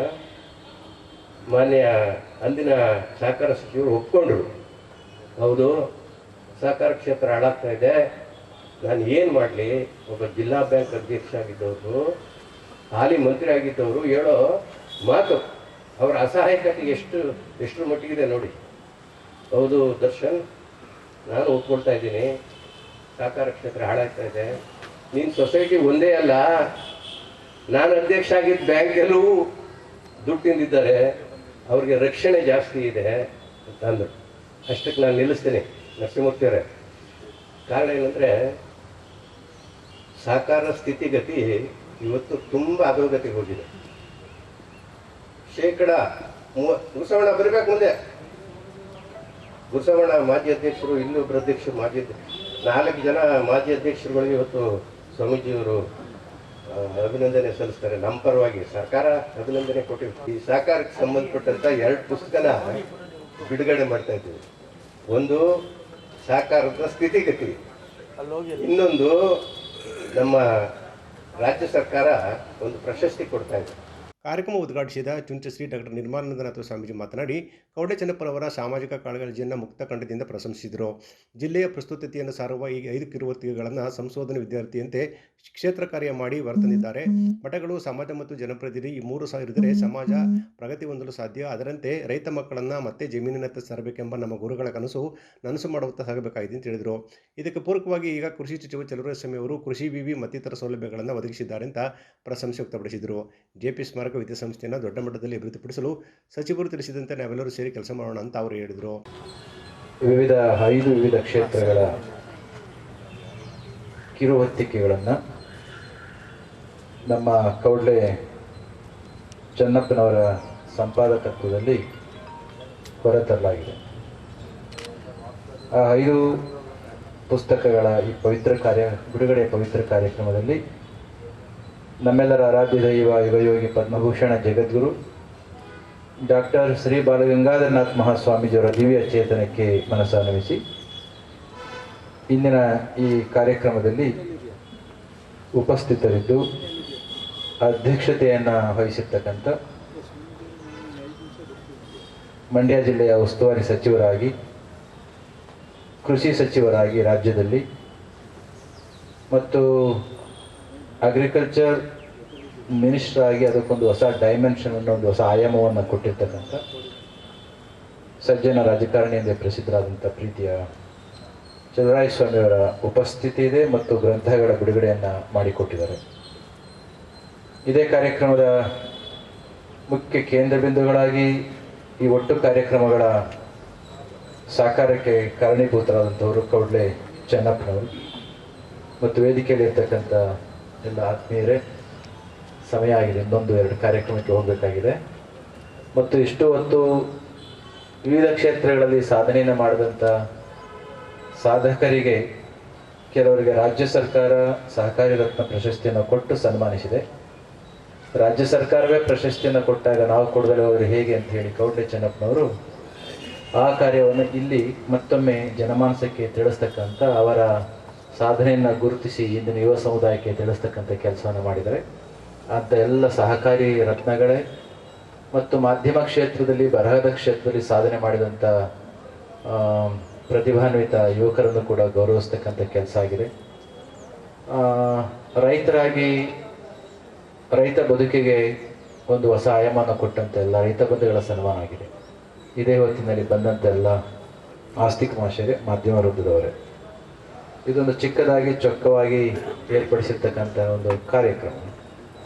ಮಾನ್ಯ ಅಂದಿನ ಸಹಕಾರ ಸಚಿವರು ಒಪ್ಕೊಂಡ್ರು. ಹೌದು, ಸಹಕಾರ ಕ್ಷೇತ್ರ ಹಾಳಾಗ್ತಾ ಇದೆ, ನಾನು ಏನು ಮಾಡಲಿ? ಒಬ್ಬ ಜಿಲ್ಲಾ ಬ್ಯಾಂಕ್ ಅಧ್ಯಕ್ಷ ಆಗಿದ್ದವರು, ಹಾಲಿ ಮಂತ್ರಿ ಆಗಿದ್ದವರು ಹೇಳೋ ಮಾತು, ಅವರ ಅಸಹಾಯಕತೆ ಎಷ್ಟರ ಮಟ್ಟಿಗಿದೆ ನೋಡಿ. ಹೌದು ದರ್ಶನ್, ನಾನು ಒಪ್ಕೊಳ್ತಾ ಇದ್ದೀನಿ, ಸಹಕಾರ ಕ್ಷೇತ್ರ ಹಾಳಾಗ್ತಾ ಇದೆ. ನೀನು ಸೊಸೈಟಿ ಒಂದೇ ಅಲ್ಲ, ನಾನು ಅಧ್ಯಕ್ಷ ಆಗಿದ್ದ ಬ್ಯಾಂಕಲ್ಲೂ ದುಡ್ಡು ತಿಂದಿದ್ದಾರೆ, ಅವ್ರಿಗೆ ರಕ್ಷಣೆ ಜಾಸ್ತಿ ಇದೆ ಅಂತ ಅಂದರು. ಅಷ್ಟಕ್ಕೆ ನಾನು ನಿಲ್ಲಿಸ್ತೀನಿ ನರಸಿಂಹಮೂರ್ತಿಯವರೇ. ಕಾರಣ ಏನಂದರೆ, ಸಹಕಾರ ಸ್ಥಿತಿಗತಿ ಇವತ್ತು ತುಂಬ ಅಧೋಗತಿಗೆ ಹೋಗಿದೆ. 30% ಗುರುಸವಣ್ಣ ಬರಬೇಕು ಮುಂದೆ. ಗುರುಸವಣ್ಣ ಮಾಜಿ ಅಧ್ಯಕ್ಷರು, ಇನ್ನೊಬ್ಬರು ಅಧ್ಯಕ್ಷರು, 4 ಜನ ಮಾಜಿ ಅಧ್ಯಕ್ಷರುಗಳಿಗೆ ಇವತ್ತು ಸ್ವಾಮೀಜಿಯವರು ಅಭಿನಂದನೆ ಸಲ್ಲಿಸ್ತಾರೆ. ನಮ್ಮ ಪರವಾಗಿ ಸರ್ಕಾರ ಅಭಿನಂದನೆ ಕೊಟ್ಟಿವಿ. ಈ ಸಹಕಾರಕ್ಕೆ ಸಂಬಂಧಪಟ್ಟಂತ 2 ಪುಸ್ತಕನ ಬಿಡುಗಡೆ ಮಾಡ್ತಾ ಇದ್ದೀವಿ. ಒಂದು ಸಹಕಾರದ ಸ್ಥಿತಿಗತಿ, ಇನ್ನೊಂದು ನಮ್ಮ ರಾಜ್ಯ ಸರ್ಕಾರ ಒಂದು ಪ್ರಶಸ್ತಿ ಕೊಡ್ತಾ ಇದೆ. ಕಾರ್ಯಕ್ರಮ ಉದ್ಘಾಟಿಸಿದ ಚುಂಚಶ್ರೀ ಡಾಕ್ಟರ್ ನಿರ್ಮಲಾನಂದನಾಥ ಸ್ವಾಮೀಜಿ ಮಾತನಾಡಿ ಕವಡೆ ಚೆನ್ನಪ್ಪರವರ ಸಾಮಾಜಿಕ ಕಾಳಜಿಯನ್ನು ಮುಕ್ತ ಕಂಠದಿಂದ ಪ್ರಶಂಸಿಸಿದರು. ಜಿಲ್ಲೆಯ ಪ್ರಸ್ತುತತೆಯನ್ನು ಸಾರುವ ಈ 5 ಕಿರುಹೊತ್ತಿಗೆಗಳನ್ನು ಸಂಶೋಧನೆ ವಿದ್ಯಾರ್ಥಿಯಂತೆ ಕ್ಷೇತ್ರ ಕಾರ್ಯ ಮಾಡಿ ಹೊರತಂದಿದ್ದಾರೆ. ಮಠಗಳು, ಸಮಾಜ ಮತ್ತು ಜನಪ್ರತಿನಿಧಿ ಈ 3 ಇದ್ದರೆ ಸಮಾಜ ಪ್ರಗತಿ ಹೊಂದಲು ಸಾಧ್ಯ. ಅದರಂತೆ ರೈತ ಮಕ್ಕಳನ್ನು ಮತ್ತೆ ಜಮೀನಿನತ್ತ ತರಬೇಕೆಂಬ ನಮ್ಮ ಗುರುಗಳ ಕನಸು ನನಸು ಮಾಡುತ್ತಾ ಸಾಗಬೇಕಾಗಿದೆ ಅಂತ ಹೇಳಿದರು. ಇದಕ್ಕೆ ಪೂರಕವಾಗಿ ಈಗ ಕೃಷಿ ಸಚಿವ ಚಲುವರಾಯಸ್ವಾಮಿ ಅವರು ಕೃಷಿ ವಿವಿ ಮತ್ತಿತರ ಸೌಲಭ್ಯಗಳನ್ನು ಒದಗಿಸಿದ್ದಾರೆ ಅಂತ ಪ್ರಶಂಸೆ ವ್ಯಕ್ತಪಡಿಸಿದರು. ಜೆಪಿ ಸ್ಮಾರಕ ವಿದ್ಯಾಸಂಸ್ಥೆಯನ್ನು ದೊಡ್ಡ ಮಟ್ಟದಲ್ಲಿ ಅಭಿವೃದ್ಧಿಪಡಿಸಲು ಸಚಿವರು ತಿಳಿಸಿದಂತೆ ನಾವೆಲ್ಲರೂ ಸೇರಿ ಕೆಲಸ ಮಾಡೋಣ ಅಂತ ಅವರು ಹೇಳಿದರು. ವಿವಿಧ ಕ್ಷೇತ್ರಗಳ ಕಿರುಹೊತ್ತಿಕೆಗಳನ್ನು ನಮ್ಮ ಕೌಡ್ಲೆ ಚೆನ್ನಪ್ಪನವರ ಸಂಪಾದಕತ್ವದಲ್ಲಿ ಹೊರತರಲಾಗಿದೆ. ಆ 5 ಪುಸ್ತಕಗಳ ಈ ಬಿಡುಗಡೆಯ ಪವಿತ್ರ ಕಾರ್ಯಕ್ರಮದಲ್ಲಿ ನಮ್ಮೆಲ್ಲರ ಆರಾಧ್ಯ ದೈವ ಯುಗಯೋಗಿ ಪದ್ಮಭೂಷಣ ಜಗದ್ಗುರು ಡಾಕ್ಟರ್ ಶ್ರೀ ಬಾಲಗಂಗಾಧರನಾಥ್ ಮಹಾಸ್ವಾಮೀಜಿಯವರ ದಿವ್ಯ ಚೇತನಕ್ಕೆ ಮನಸ್ಸನ್ನವಿಸಿ ಇಂದಿನ ಈ ಕಾರ್ಯಕ್ರಮದಲ್ಲಿ ಉಪಸ್ಥಿತರಿದ್ದು ಅಧ್ಯಕ್ಷತೆಯನ್ನು ವಹಿಸಿರ್ತಕ್ಕಂಥ ಮಂಡ್ಯ ಜಿಲ್ಲೆಯ ಉಸ್ತುವಾರಿ ಸಚಿವರಾಗಿ, ಕೃಷಿ ಸಚಿವರಾಗಿ ರಾಜ್ಯದಲ್ಲಿ ಮತ್ತು ಅಗ್ರಿಕಲ್ಚರ್ ಮಿನಿಸ್ಟರ್ ಆಗಿ ಅದಕ್ಕೊಂದು ಹೊಸ ಡೈಮೆನ್ಷನನ್ನು, ಒಂದು ಹೊಸ ಆಯಾಮವನ್ನು ಕೊಟ್ಟಿರ್ತಕ್ಕಂಥ ಸಜ್ಜನ ರಾಜಕಾರಣಿ ಎಂದೇ ಪ್ರಸಿದ್ಧರಾದಂಥ ಪ್ರೀತಿಯ ಚಲುವರಾಯಸ್ವಾಮಿಯವರ ಉಪಸ್ಥಿತಿ ಇದೆ ಮತ್ತು ಗ್ರಂಥಗಳ ಬಿಡುಗಡೆಯನ್ನು ಮಾಡಿಕೊಟ್ಟಿದ್ದಾರೆ. ಇದೇ ಕಾರ್ಯಕ್ರಮದ ಮುಖ್ಯ ಕೇಂದ್ರ ಬಿಂದುಗಳಾಗಿ ಈ ಒಟ್ಟು ಕಾರ್ಯಕ್ರಮಗಳ ಸಾಕಾರಕ್ಕೆ ಕಾರಣೀಭೂತರಾದಂಥವರು ಕೌಡ್ಲೆ ಚೆನ್ನಪ್ಪನವರು ಮತ್ತು ವೇದಿಕೆಯಲ್ಲಿ ಇರ್ತಕ್ಕಂಥ ಎಲ್ಲ ಆತ್ಮೀಯರೇ, ಸಮಯ ಆಗಿದೆ, ಇನ್ನೊಂದು 2 ಕಾರ್ಯಕ್ರಮಕ್ಕೆ ಹೋಗಬೇಕಾಗಿದೆ. ಮತ್ತು ಇಷ್ಟು ಹೊತ್ತು ವಿವಿಧ ಕ್ಷೇತ್ರಗಳಲ್ಲಿ ಸಾಧನೆಯನ್ನು ಮಾಡಿದಂಥ ಸಾಧಕರಿಗೆ ಕೆಲವರಿಗೆ ರಾಜ್ಯ ಸರ್ಕಾರ ಸಹಕಾರಿ ರತ್ನ ಪ್ರಶಸ್ತಿಯನ್ನು ಕೊಟ್ಟು ಸನ್ಮಾನಿಸಿದೆ. ರಾಜ್ಯ ಸರ್ಕಾರವೇ ಪ್ರಶಸ್ತಿಯನ್ನು ಕೊಟ್ಟಾಗ ನಾವು ಕೊಡದಲ್ಲೇ ಹೋದರೆ ಹೇಗೆ ಅಂತ ಹೇಳಿ ಕೌಡ್ಲೆ ಚೆನ್ನಪ್ಪನವರು ಆ ಕಾರ್ಯವನ್ನು ಇಲ್ಲಿ ಮತ್ತೊಮ್ಮೆ ಜನಮಾನಸಕ್ಕೆ ತಿಳಿಸ್ತಕ್ಕಂಥ, ಅವರ ಸಾಧನೆಯನ್ನು ಗುರುತಿಸಿ ಇಂದಿನ ಯುವ ಸಮುದಾಯಕ್ಕೆ ತಿಳಿಸ್ತಕ್ಕಂಥ ಕೆಲಸವನ್ನು ಮಾಡಿದ್ದಾರೆ. ಅಂಥ ಎಲ್ಲ ಸಹಕಾರಿ ರತ್ನಗಳೇ ಮತ್ತು ಮಾಧ್ಯಮ ಕ್ಷೇತ್ರದಲ್ಲಿ, ಬರಹದ ಕ್ಷೇತ್ರದಲ್ಲಿ ಸಾಧನೆ ಮಾಡಿದಂಥ ಪ್ರತಿಭಾನ್ವಿತ ಯುವಕರನ್ನು ಕೂಡ ಗೌರವಿಸ್ತಕ್ಕಂಥ ಕೆಲಸ ಆಗಿದೆ. ರೈತರಾಗಿ ರೈತ ಬದುಕಿಗೆ ಒಂದು ಹೊಸ ಆಯಾಮವನ್ನು ಕೊಟ್ಟಂಥ ಎಲ್ಲ ರೈತ ಬಂಧುಗಳ ಸನ್ಮಾನ ಆಗಿದೆ. ಇದೇ ಹೊತ್ತಿನಲ್ಲಿ ಬಂದಂಥ ಎಲ್ಲ ಆಸ್ತಿಕ ಮಾಷರೇ, ಮಾಧ್ಯಮ ವೃಂದದವರೇ, ಇದೊಂದು ಚಿಕ್ಕದಾಗಿ ಚೊಕ್ಕವಾಗಿ ಏರ್ಪಡಿಸಿರ್ತಕ್ಕಂಥ ಒಂದು ಕಾರ್ಯಕ್ರಮ.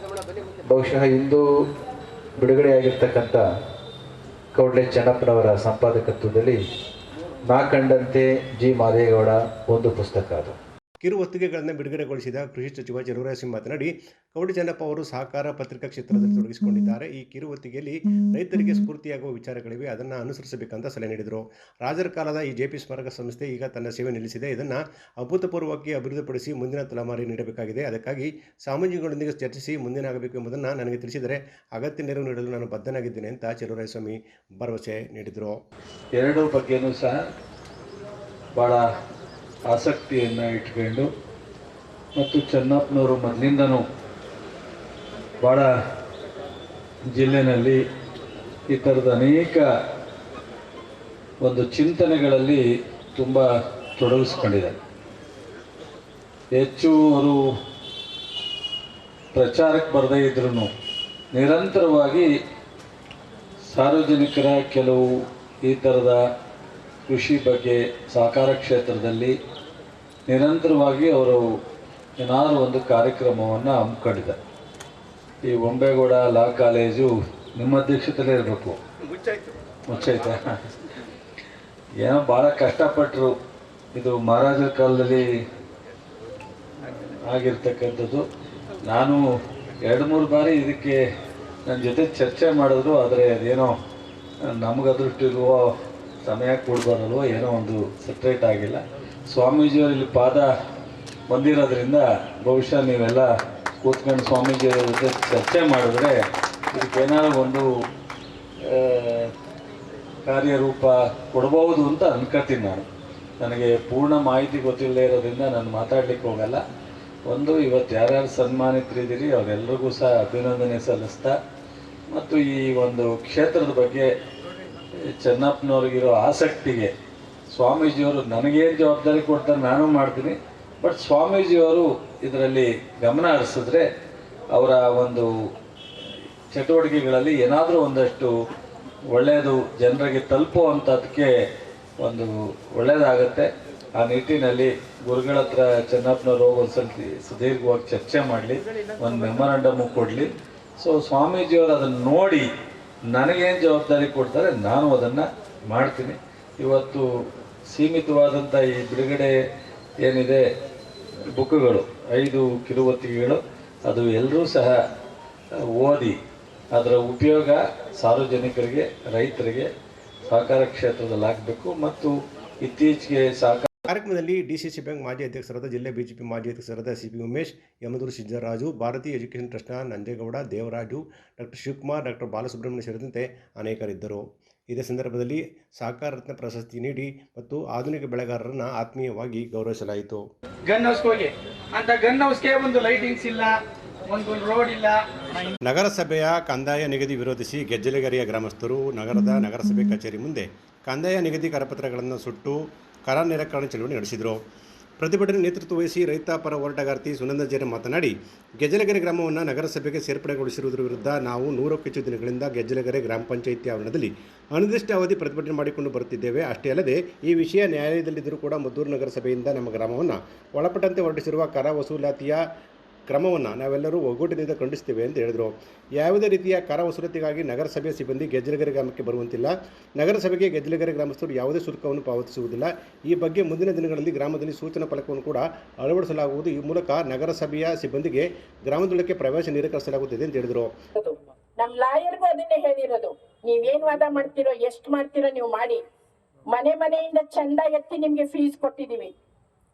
ಬಹುಶಃ ಇಂದು ಬಿಡುಗಡೆಯಾಗಿರ್ತಕ್ಕಂಥ ಕೌಡ್ಲೆ ಚೆನ್ನಪ್ಪನವರ ಸಂಪಾದಕತ್ವದಲ್ಲಿ ನಾ ಕಂಡಂತೆ ಜಿ ಮಾದೇಗೌಡ ಒಂದು ಪುಸ್ತಕ ಅದು. ಕಿರುಹೊತ್ತಿಗೆಗಳನ್ನು ಬಿಡುಗಡೆಗೊಳಿಸಿದ ಕೃಷಿ ಸಚಿವ ಚಲುವರಾಯಸ್ವಾಮಿ ಮಾತನಾಡಿ ಕವಡೆ ಚೆನ್ನಪ್ಪ ಅವರು ಸಹಕಾರ ಪತ್ರಿಕಾ ಕ್ಷೇತ್ರದಲ್ಲಿ ತೊಡಗಿಸಿಕೊಂಡಿದ್ದಾರೆ. ಈ ಕಿರುಹೊತ್ತಿಗೆಯಲ್ಲಿ ರೈತರಿಗೆ ಸ್ಫೂರ್ತಿಯಾಗುವ ವಿಚಾರಗಳಿವೆ, ಅದನ್ನು ಅನುಸರಿಸಬೇಕಂತ ಸಲಹೆ ನೀಡಿದರು. ರಾಜರ ಕಾಲದ ಈ ಜೆಪಿ ಸ್ಮಾರಕ ಸಂಸ್ಥೆ ಈಗ ತನ್ನ ಸೇವೆ ನಿಲ್ಲಿಸಿದೆ. ಇದನ್ನು ಅಭೂತಪೂರ್ವವಾಗಿ ಅಭಿವೃದ್ಧಿಪಡಿಸಿ ಮುಂದಿನ ತಲೆಮಾರಿ ನೀಡಬೇಕಾಗಿದೆ. ಅದಕ್ಕಾಗಿ ಸ್ವಾಮೀಜಿಗಳೊಂದಿಗೆ ಚರ್ಚಿಸಿ ಮುಂದಿನಾಗಬೇಕು ಎಂಬುದನ್ನು ನನಗೆ ತಿಳಿಸಿದರೆ ಅಗತ್ಯ ನೆರವು ನೀಡಲು ನಾನು ಬದ್ಧನಾಗಿದ್ದೇನೆ ಅಂತ ಚಲುವರಾಯಸ್ವಾಮಿ ಭರವಸೆ ನೀಡಿದರು. 2 ಬಗ್ಗೆನೂ ಸಹ ಭಾಳ ಆಸಕ್ತಿಯನ್ನು ಇಟ್ಕೊಂಡು ಮತ್ತು ಚೆನ್ನಪ್ಪನವರು ಮೊದಲಿಂದನೂ ಭಾಳ ಜಿಲ್ಲೆಯಲ್ಲಿ ಈ ಥರದ ಅನೇಕ ಒಂದು ಚಿಂತನೆಗಳಲ್ಲಿ ತುಂಬ ತೊಡಗಿಸ್ಕೊಂಡಿದ್ದಾರೆ. ಹೆಚ್ಚು ಅವರು ಪ್ರಚಾರಕ್ಕೆ ಬರದೇ ಇದ್ರೂ ನಿರಂತರವಾಗಿ ಸಾರ್ವಜನಿಕರ ಕೆಲವು ಈ ಥರದ ಕೃಷಿ ಬಗ್ಗೆ ಸಹಕಾರ ಕ್ಷೇತ್ರದಲ್ಲಿ ನಿರಂತರವಾಗಿ ಅವರು ಏನಾದರೂ ಒಂದು ಕಾರ್ಯಕ್ರಮವನ್ನು ಹಮ್ಮಿಕೊಂಡಿದ್ದಾರೆ. ಈ ಒಂಬೇಗೌಡ ಲಾ ಕಾಲೇಜು ನಿಮ್ಮ ಅಧ್ಯಕ್ಷತೆಯಲ್ಲೇ ಇರಬೇಕು, ಮುಚ್ಚೈತೆ, ಏನೋ ಭಾಳ ಕಷ್ಟಪಟ್ಟರು. ಇದು ಮಹಾರಾಜರ ಕಾಲದಲ್ಲಿ ಆಗಿರ್ತಕ್ಕಂಥದ್ದು. ನಾನು 2-3 ಬಾರಿ ಇದಕ್ಕೆ ನನ್ನ ಜೊತೆ ಚರ್ಚೆ ಮಾಡಿದ್ರು, ಆದರೆ ಅದೇನೋ ನಮಗದೃಷ್ಟಿರುವ ಸಮಯ ಕೊಡ್ಬಾರಲ್ವ, ಏನೋ ಒಂದು ಸಪ್ರೇಟ್ ಆಗಿಲ್ಲ. ಸ್ವಾಮೀಜಿಯವರು ಇಲ್ಲಿ ಪಾದ ಬಂದಿರೋದ್ರಿಂದ ಬಹುಶಃ ನೀವೆಲ್ಲ ಕೂತ್ಕೊಂಡು ಸ್ವಾಮೀಜಿಯವರ ಜೊತೆ ಚರ್ಚೆ ಮಾಡಿದ್ರೆ ಇದಕ್ಕೇನಾದ್ರು ಒಂದು ಕಾರ್ಯರೂಪ ಕೊಡ್ಬೋದು ಅಂತ ಅನ್ಕೋತೀನಿ ನಾನು. ನನಗೆ ಪೂರ್ಣ ಮಾಹಿತಿ ಗೊತ್ತಿಲ್ಲದೆ ಇರೋದ್ರಿಂದ ನಾನು ಮಾತಾಡ್ಲಿಕ್ಕೆ ಹೋಗಲ್ಲ. ಒಂದು, ಇವತ್ತು ಯಾರ್ಯಾರು ಸನ್ಮಾನಿತರಿದ್ದೀರಿ ಅವರೆಲ್ಲರಿಗೂ ಸಹ ಅಭಿನಂದನೆ ಸಲ್ಲಿಸ್ತಾ, ಮತ್ತು ಈ ಒಂದು ಕ್ಷೇತ್ರದ ಬಗ್ಗೆ ಚೆನ್ನಪ್ಪನವ್ರಿಗಿರೋ ಆಸಕ್ತಿಗೆ ಸ್ವಾಮೀಜಿಯವರು ನನಗೇನು ಜವಾಬ್ದಾರಿ ಕೊಡ್ತಾರೆ ನಾನು ಮಾಡ್ತೀನಿ, ಬಟ್ ಸ್ವಾಮೀಜಿಯವರು ಇದರಲ್ಲಿ ಗಮನ ಹರಿಸಿದ್ರೆ ಅವರ ಒಂದು ಚಟುವಟಿಕೆಗಳಲ್ಲಿ ಏನಾದರೂ ಒಂದಷ್ಟು ಒಳ್ಳೆಯದು ಜನರಿಗೆ ತಲುಪುವಂಥದ್ದಕ್ಕೆ ಒಂದು ಒಳ್ಳೆಯದಾಗತ್ತೆ. ಆ ನಿಟ್ಟಿನಲ್ಲಿ ಗುರುಗಳ ಹತ್ರ ಚೆನ್ನಪ್ಪನವ್ರು ಹೋಗಿ ಒಂದು ಸ್ವಲ್ಪ ಸುದೀರ್ಘವಾಗಿ ಚರ್ಚೆ ಮಾಡಲಿ, ಒಂದು ಮೆಮೊರಂಡಮ್ ಕೊಡಲಿ. ಸೊ ಸ್ವಾಮೀಜಿಯವರು ಅದನ್ನು ನೋಡಿ ನನಗೇನು ಜವಾಬ್ದಾರಿ ಕೊಡ್ತಾರೆ ನಾನು ಅದನ್ನು ಮಾಡ್ತೀನಿ. ಇವತ್ತು ಸೀಮಿತವಾದಂಥ ಈ ಬಿಡುಗಡೆ ಏನಿದೆ ಬುಕ್ಗಳು, 5 ಕಿರುಹೊತ್ತಿಗೆಗಳು, ಅದು ಎಲ್ಲರೂ ಸಹ ಓದಿ ಅದರ ಉಪಯೋಗ ಸಾರ್ವಜನಿಕರಿಗೆ, ರೈತರಿಗೆ, ಸಹಕಾರ ಕ್ಷೇತ್ರದಲ್ಲಿ ಆಗಬೇಕು. ಮತ್ತು ಇತ್ತೀಚೆಗೆ ಕಾರ್ಯಕ್ರಮದಲ್ಲಿ ಡಿಸಿಸಿ ಬ್ಯಾಂಕ್ ಮಾಜಿ ಅಧ್ಯಕ್ಷರಾದ ಜಿಲ್ಲೆ ಬಿಜೆಪಿ ಮಾಜಿ ಅಧ್ಯಕ್ಷರಾದ ಸಿಪಿ ಉಮೇಶ್, ಯಮದೂರು ಸಿದ್ದರಾಜು, ಭಾರತೀಯ ಎಜುಕೇಷನ್ ಟ್ರಸ್ಟ್ನ ನಂಜೇಗೌಡ, ದೇವರಾಜು, ಡಾಕ್ಟರ್ ಶಿವಕುಮಾರ್, ಡಾಕ್ಟರ್ ಬಾಲಸುಬ್ರಹ್ಮಣ್ಯ ಸೇರಿದಂತೆ ಅನೇಕರಿದ್ದರು. ಇದೇ ಸಂದರ್ಭದಲ್ಲಿ ಸಹಕಾರ ರತ್ನ ಪ್ರಶಸ್ತಿ ನೀಡಿ ಮತ್ತು ಆಧುನಿಕ ಬೆಳೆಗಾರರನ್ನು ಆತ್ಮೀಯವಾಗಿ ಗೌರವಿಸಲಾಯಿತು. ಗನ್ ಹೌಸ್ಗೆ ಹೋಗಿ ಅಂತ ಗನ್ ಹೌಸ್ಗೆ ಒಂದು ಲೈಟಿಂಗ್ಸ್ ಇಲ್ಲ, ಒಂದು ರೋಡ್ ಇಲ್ಲ. ನಗರಸಭೆಯ ಕಂದಾಯ ನಿಗದಿ ವಿರೋಧಿಸಿ ಗೆಜ್ಜಲಗೆರೆಯ ಗ್ರಾಮಸ್ಥರು ನಗರದ ನಗರಸಭೆ ಕಚೇರಿ ಮುಂದೆ ಕಂದಾಯ ನಿಗದಿ ಕರಪತ್ರಗಳನ್ನು ಸುಟ್ಟು ಕರ ನಿರಾಕರಣೆ ಚಳವಳಿ ನಡೆಸಿದರು. ಪ್ರತಿಭಟನೆ ನೇತೃತ್ವ ವಹಿಸಿ ರೈತ ಪರ ಹೋರಾಟಗಾರ್ತಿ ಸುನಂದ ಜೇರ ಮಾತನಾಡಿ, ಗೆಜ್ಜಲಗೆರೆ ಗ್ರಾಮವನ್ನು ನಗರಸಭೆಗೆ ಸೇರ್ಪಡೆಗೊಳಿಸಿರುವುದರ ವಿರುದ್ಧ ನಾವು 100ಕ್ಕೂ ಹೆಚ್ಚು ದಿನಗಳಿಂದ ಗೆಜ್ಜಲಗೆರೆ ಗ್ರಾಮ ಪಂಚಾಯಿತಿ ಆವರಣದಲ್ಲಿ ಅನಿರ್ದಿಷ್ಟ ಅವಧಿ ಪ್ರತಿಭಟನೆ ಮಾಡಿಕೊಂಡು ಬರುತ್ತಿದ್ದೇವೆ. ಅಷ್ಟೇ ಅಲ್ಲದೆ ಈ ವಿಷಯ ನ್ಯಾಯಾಲಯದಲ್ಲಿದ್ದರೂ ಕೂಡ ಮದ್ದೂರು ನಗರಸಭೆಯಿಂದ ನಮ್ಮ ಗ್ರಾಮವನ್ನು ಒಳಪಟ್ಟಂತೆ ಹೊರಡಿಸಿರುವ ಕರ ವಸೂಲಾತಿಯ ಕ್ರಮವನ್ನು ನಾವೆಲ್ಲರೂ ಒಗ್ಗಟ್ಟಿನಿಂದ ಖಂಡಿಸ್ತೇವೆ ಎಂದು ಹೇಳಿದರು. ಯಾವುದೇ ರೀತಿಯ ಕರ ವಸೂಲಾತಿಗಾಗಿ ನಗರಸಭೆಯ ಸಿಬ್ಬಂದಿ ಗೆಜ್ಜಲಗೆರೆ ಗ್ರಾಮಕ್ಕೆ ಬರುವಂತಿಲ್ಲ. ನಗರಸಭೆಗೆ ಗೆಜ್ಜಲಗೆರೆ ಗ್ರಾಮಸ್ಥರು ಯಾವುದೇ ಶುಲ್ಕವನ್ನು ಪಾವತಿಸುವುದಿಲ್ಲ. ಈ ಬಗ್ಗೆ ಮುಂದಿನ ದಿನಗಳಲ್ಲಿ ಗ್ರಾಮದಲ್ಲಿ ಸೂಚನಾ ಫಲಕವನ್ನು ಕೂಡ ಅಳವಡಿಸಲಾಗುವುದು. ಈ ಮೂಲಕ ನಗರಸಭೆಯ ಸಿಬ್ಬಂದಿಗೆ ಗ್ರಾಮದೊಳಕ್ಕೆ ಪ್ರವೇಶ ನಿರಾಕರಿಸಲಾಗುತ್ತದೆ ಎಂದು ಹೇಳಿದರು. ನಮ್ಮ ಲಾಯರ್ಗೂ ಅದನ್ನೇ ಹೇಳಿರೋದು, ನೀವೇನು ವಾದ ಮಾಡ್ತೀರೋ, ಎಷ್ಟು ಮಾಡ್ತೀರೋ ನೀವು ಮಾಡಿ, ಮನೆಯಿಂದ ಚಂದ ಎತ್ತಿ ನಿಮ್ಗೆ ಫೀಸ್ ಕೊಟ್ಟಿದೀವಿ.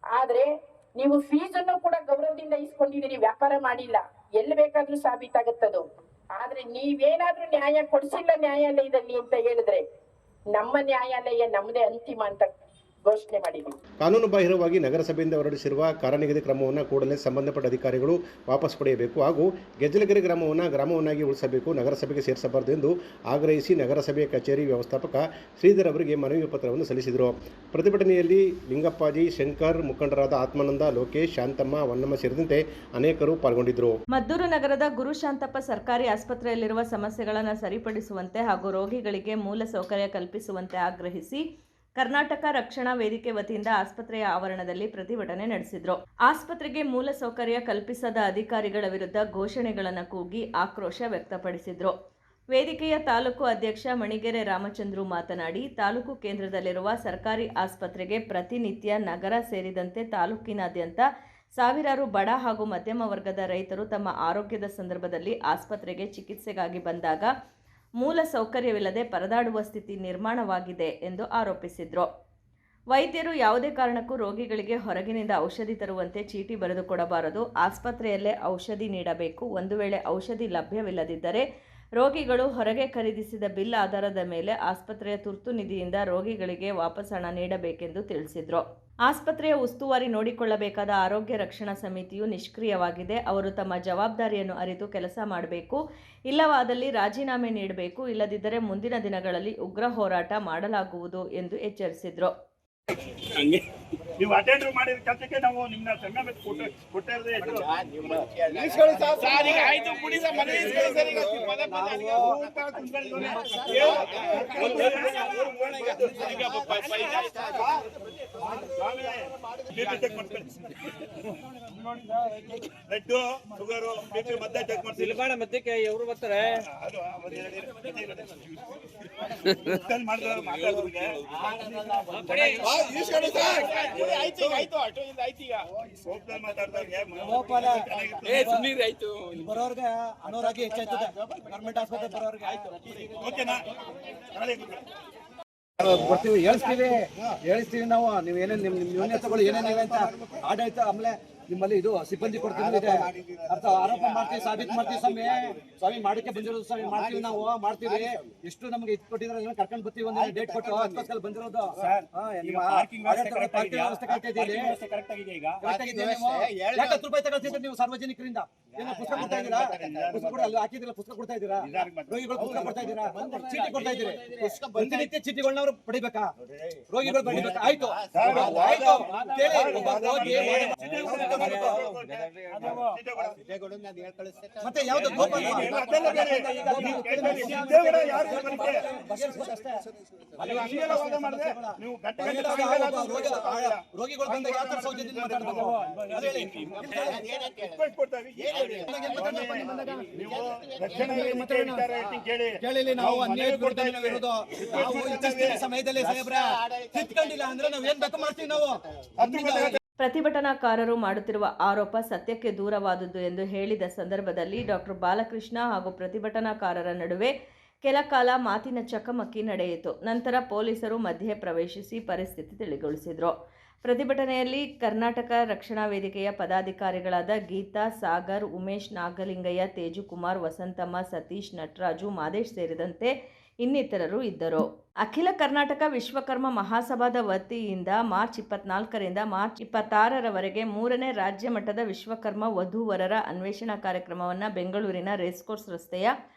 ಆದ್ರೆ ನೀವು ಫೀಸನ್ನು ಕೂಡ ಗೌರವದಿಂದ ಇಸ್ಕೊಂಡಿದ್ದೀರಿ, ವ್ಯಾಪಾರ ಮಾಡಿಲ್ಲ, ಎಲ್ಲಿ ಬೇಕಾದ್ರೂ ಸಾಬೀತಾಗುತ್ತದು. ಆದ್ರೆ ನೀವೇನಾದ್ರೂ ನ್ಯಾಯ ಕೊಡಿಸಿಲ್ಲ ನ್ಯಾಯಾಲಯದಲ್ಲಿ ಅಂತ ಹೇಳಿದ್ರೆ ನಮ್ಮ ನ್ಯಾಯಾಲಯ ನಮ್ಮದೇ ಅಂತಿಮ ಅಂತ ಘೋಷಣೆ ಮಾಡಿದ್ದೀವಿ. ಕಾನೂನು ಬಾಹಿರವಾಗಿ ನಗರಸಭೆಯಿಂದ ಹೊರಡಿಸಿರುವ ಕರ ನಿಗದಿ ಕ್ರಮವನ್ನು ಕೂಡಲೇ ಸಂಬಂಧಪಟ್ಟ ಅಧಿಕಾರಿಗಳು ವಾಪಸ್ ಪಡೆಯಬೇಕು ಹಾಗೂ ಗೆಜ್ಜಲಗೆರೆ ಗ್ರಾಮವನ್ನಾಗಿ ಉಳಿಸಬೇಕು, ನಗರಸಭೆಗೆ ಸೇರಿಸಬಾರದು ಎಂದು ಆಗ್ರಹಿಸಿ ನಗರಸಭೆಯ ಕಚೇರಿ ವ್ಯವಸ್ಥಾಪಕ ಶ್ರೀಧರ್ ಅವರಿಗೆ ಮನವಿ ಪತ್ರವನ್ನು ಸಲ್ಲಿಸಿದರು. ಪ್ರತಿಭಟನೆಯಲ್ಲಿ ಲಿಂಗಪ್ಪಾಜಿ, ಶಂಕರ್, ಮುಖಂಡರಾದ ಆತ್ಮಾನಂದ, ಲೋಕೇಶ್, ಶಾಂತಮ್ಮ, ವನ್ನಮ್ಮ ಸೇರಿದಂತೆ ಅನೇಕರು ಪಾಲ್ಗೊಂಡಿದ್ದರು. ಮದ್ದೂರು ನಗರದ ಗುರು ಶಾಂತಪ್ಪ ಸರ್ಕಾರಿ ಆಸ್ಪತ್ರೆಯಲ್ಲಿರುವ ಸಮಸ್ಯೆಗಳನ್ನು ಸರಿಪಡಿಸುವಂತೆ ಹಾಗೂ ರೋಗಿಗಳಿಗೆ ಮೂಲ ಸೌಕರ್ಯ ಕಲ್ಪಿಸುವಂತೆ ಆಗ್ರಹಿಸಿ ಕರ್ನಾಟಕ ರಕ್ಷಣಾ ವೇದಿಕೆ ವತಿಯಿಂದ ಆಸ್ಪತ್ರೆಯ ಆವರಣದಲ್ಲಿ ಪ್ರತಿಭಟನೆ ನಡೆಸಿದರು. ಆಸ್ಪತ್ರೆಗೆ ಮೂಲ ಸೌಕರ್ಯ ಕಲ್ಪಿಸದ ಅಧಿಕಾರಿಗಳ ವಿರುದ್ಧ ಘೋಷಣೆಗಳನ್ನು ಕೂಗಿ ಆಕ್ರೋಶ ವ್ಯಕ್ತಪಡಿಸಿದರು. ವೇದಿಕೆಯ ತಾಲೂಕು ಅಧ್ಯಕ್ಷ ಮಣಿಗೆರೆ ರಾಮಚಂದ್ರು ಮಾತನಾಡಿ, ತಾಲೂಕು ಕೇಂದ್ರದಲ್ಲಿರುವ ಸರ್ಕಾರಿ ಆಸ್ಪತ್ರೆಗೆ ಪ್ರತಿನಿತ್ಯ ನಗರ ಸೇರಿದಂತೆ ತಾಲೂಕಿನಾದ್ಯಂತ ಸಾವಿರಾರು ಬಡ ಹಾಗೂ ಮಧ್ಯಮ ವರ್ಗದ ರೈತರು ತಮ್ಮ ಆರೋಗ್ಯದ ಸಂದರ್ಭದಲ್ಲಿ ಆಸ್ಪತ್ರೆಗೆ ಚಿಕಿತ್ಸೆಗಾಗಿ ಬಂದಾಗ ಮೂಲ ಸೌಕರ್ಯವಿಲ್ಲದೆ ಪರದಾಡುವ ಸ್ಥಿತಿ ನಿರ್ಮಾಣವಾಗಿದೆ ಎಂದು ಆರೋಪಿಸಿದರು. ವೈದ್ಯರು ಯಾವುದೇ ಕಾರಣಕ್ಕೂ ರೋಗಿಗಳಿಗೆ ಹೊರಗಿನಿಂದ ಔಷಧಿ ತರುವಂತೆ ಚೀಟಿ ಬರೆದುಕೊಡಬಾರದು. ಆಸ್ಪತ್ರೆಯಲ್ಲೇ ಔಷಧಿ ನೀಡಬೇಕು. ಒಂದು ವೇಳೆ ಔಷಧಿ ಲಭ್ಯವಿಲ್ಲದಿದ್ದರೆ ರೋಗಿಗಳು ಹೊರಗೆ ಖರೀದಿಸಿದ ಬಿಲ್ ಆಧಾರದ ಮೇಲೆ ಆಸ್ಪತ್ರೆಯ ತುರ್ತು ನಿಧಿಯಿಂದ ರೋಗಿಗಳಿಗೆ ವಾಪಸ್ ಹಣ ನೀಡಬೇಕೆಂದು ತಿಳಿಸಿದರು. ಆಸ್ಪತ್ರೆಯ ಉಸ್ತುವಾರಿ ನೋಡಿಕೊಳ್ಳಬೇಕಾದ ಆರೋಗ್ಯ ರಕ್ಷಣಾ ಸಮಿತಿಯು ನಿಷ್ಕ್ರಿಯವಾಗಿದೆ. ಅವರು ತಮ್ಮ ಜವಾಬ್ದಾರಿಯನ್ನು ಅರಿತು ಕೆಲಸ ಮಾಡಬೇಕು. ಇಲ್ಲವಾದಲ್ಲಿ ರಾಜೀನಾಮೆ ನೀಡಬೇಕು. ಇಲ್ಲದಿದ್ದರೆ ಮುಂದಿನ ದಿನಗಳಲ್ಲಿ ಉಗ್ರ ಹೋರಾಟ ಮಾಡಲಾಗುವುದು ಎಂದು ಎಚ್ಚರಿಸಿದರು. ನೀವು ಅಟೆಂಡ್ ಮಾಡಿದ ಕೆಲಸಕ್ಕೆ ನಾವು ನಿಮ್ಮನ್ನ ಸಂಘ ಕೊಟ್ಟಿರದೆ ಬ್ಲಡ್ ಶುಗರು BP ಮದ್ದೆ ಚೆಕ್ ಮಾಡ್ತೀವಿ. ಮದ್ದಕ್ಕೆ ಎವರು ಬರ್ತಾರೆ ಬರೋರ್ಗೆ ಅನಾರೋಗ್ಯ ಹೆಚ್ಚಾಯ್ತದೆ. ಗೌರ್ಮೆಂಟ್ ಆಸ್ಪತ್ರೆ ಬರೋರ್ಗೆ ಓಕೆನಾ? ಬರ್ತೀವಿ, ಹೇಳಿಸ್ತೀವಿ ನಾವು. ನೀವು ಏನೇನು ನಿಮ್ಮ ನ್ಯೂನತೆಗಳು ಏನೇನಿವೆ ಅಂತ ಆಡಳಿತ ಆಮೇಲೆ ನಿಮ್ಮಲ್ಲಿ ಇದು ಸಿಬ್ಬಂದಿ ಕೊಡ್ತೀವಿ ಇದೆ ಅರ್ಥ ಆರೋಪ ಮಾಡ್ತೀವಿ ಸಾಬೀತು ಮಾಡ್ತೀವಿ ಸ್ವಾಮಿ ಮಾಡಕ್ಕೆ ಬಂದಿರೋದು ಸ್ವಾಮಿ ಮಾಡ್ತೀವಿ ನಾವು ಮಾಡ್ತೀವಿ ಎಷ್ಟು ನಮ್ಗೆ ಇದು ಕೊಟ್ಟಿದ್ರೆ ಕರ್ಕೊಂಡು ಬರ್ತೀವಿ ಒಂದು ಡೇಟ್ ಕೊಟ್ಟು ಅದಕ್ಕೋಸ್ಕರ ಬಂದಿರೋದು ಪಾರ್ಕಿಂಗ್ ವ್ಯವಸ್ಥೆ ಕರೆಕ್ಟ್ ಆಗಿದೆ ಈಗ 10 ರೂಪಾಯಿ ತಗೊಳ್ತಿದ್ರೆ ನೀವು ಸಾರ್ವಜನಿಕರಿಂದ ಏನೋ ಪುಸ್ತಕ ಕೊಡ್ತಾ ಇದ್ದೀರಾ ಪುಸ್ತಕ ಅಲ್ಲಿ ಹಾಕಿದಿಲ್ಲ ಪುಸ್ತಕ ಕೊಡ್ತಾ ಇದ್ದೀರಾ ರೋಗಿಗಳು ಪುಸ್ತಕ ಕೊಡ್ತಾ ಇದ್ದೀರಾ ಚೀಟಿ ಕೊಡ್ತಾ ಇದ್ದೀರಿ ಪ್ರತಿನಿತ್ಯ ಚೀಟಿಗಳನ್ನ ಅವರು ಪಡಿಬೇಕಾ ರೋಗಿಗಳು ಪಡಿಬೇಕಾ ಆಯ್ತು ಮತ್ತೆ ಯಾವ್ದು ರೋಗಿಗಳು ಬಂದಾಗ ಯಾವ ತರ ಸೌಜನ್ಯ ಕೇಳಿ ನಾವು ಅನ್ಯಾಯ ಇರೋದು ಸಮಯದಲ್ಲಿ ಸಾಹೇಬ್ರ ತಿಳ್ಕೊಂಡಿಲ್ಲ ಅಂದ್ರೆ ನಾವ್ ಏನ್ ಬೇಕು ಮಾಡ್ತೀವಿ ನಾವು. ಪ್ರತಿಭಟನಾಕಾರರು ಮಾಡುತ್ತಿರುವ ಆರೋಪ ಸತ್ಯಕ್ಕೆ ದೂರವಾದುದು ಎಂದು ಹೇಳಿದ ಸಂದರ್ಭದಲ್ಲಿ ಡಾಕ್ಟರ್ ಬಾಲಕೃಷ್ಣ ಹಾಗೂ ಪ್ರತಿಭಟನಾಕಾರರ ನಡುವೆ ಕೆಲ ಕಾಲ ಮಾತಿನ ಚಕಮಕಿ ನಡೆಯಿತು. ನಂತರ ಪೊಲೀಸರು ಮಧ್ಯೆ ಪ್ರವೇಶಿಸಿ ಪರಿಸ್ಥಿತಿ ತಿಳಿಗೊಳಿಸಿದರು. ಪ್ರತಿಭಟನೆಯಲ್ಲಿ ಕರ್ನಾಟಕ ರಕ್ಷಣಾ ವೇದಿಕೆಯ ಪದಾಧಿಕಾರಿಗಳಾದ ಗೀತಾ, ಸಾಗರ್, ಉಮೇಶ್, ನಾಗಲಿಂಗಯ್ಯ, ತೇಜುಕುಮಾರ್, ವಸಂತಮ್ಮ, ಸತೀಶ್, ನಟರಾಜು, ಮಾದೇಶ್ ಸೇರಿದಂತೆ ಇನ್ನಿತರರು ಇದ್ದರು. ಅಖಿಲ ಕರ್ನಾಟಕ ವಿಶ್ವಕರ್ಮ ಮಹಾಸಭಾದ ವತಿಯಿಂದ ಮಾರ್ಚ್ 24ರಿಂದ ಮಾರ್ಚ್ 26ರವರೆಗೆ 3ನೇ ರಾಜ್ಯ ಮಟ್ಟದ ವಿಶ್ವಕರ್ಮ ವಧೂವರರ ಅನ್ವೇಷಣಾ ಕಾರ್ಯಕ್ರಮವನ್ನು ಬೆಂಗಳೂರಿನ ರೇಸ್ಕೋರ್ಸ್ ರಸ್ತೆಯ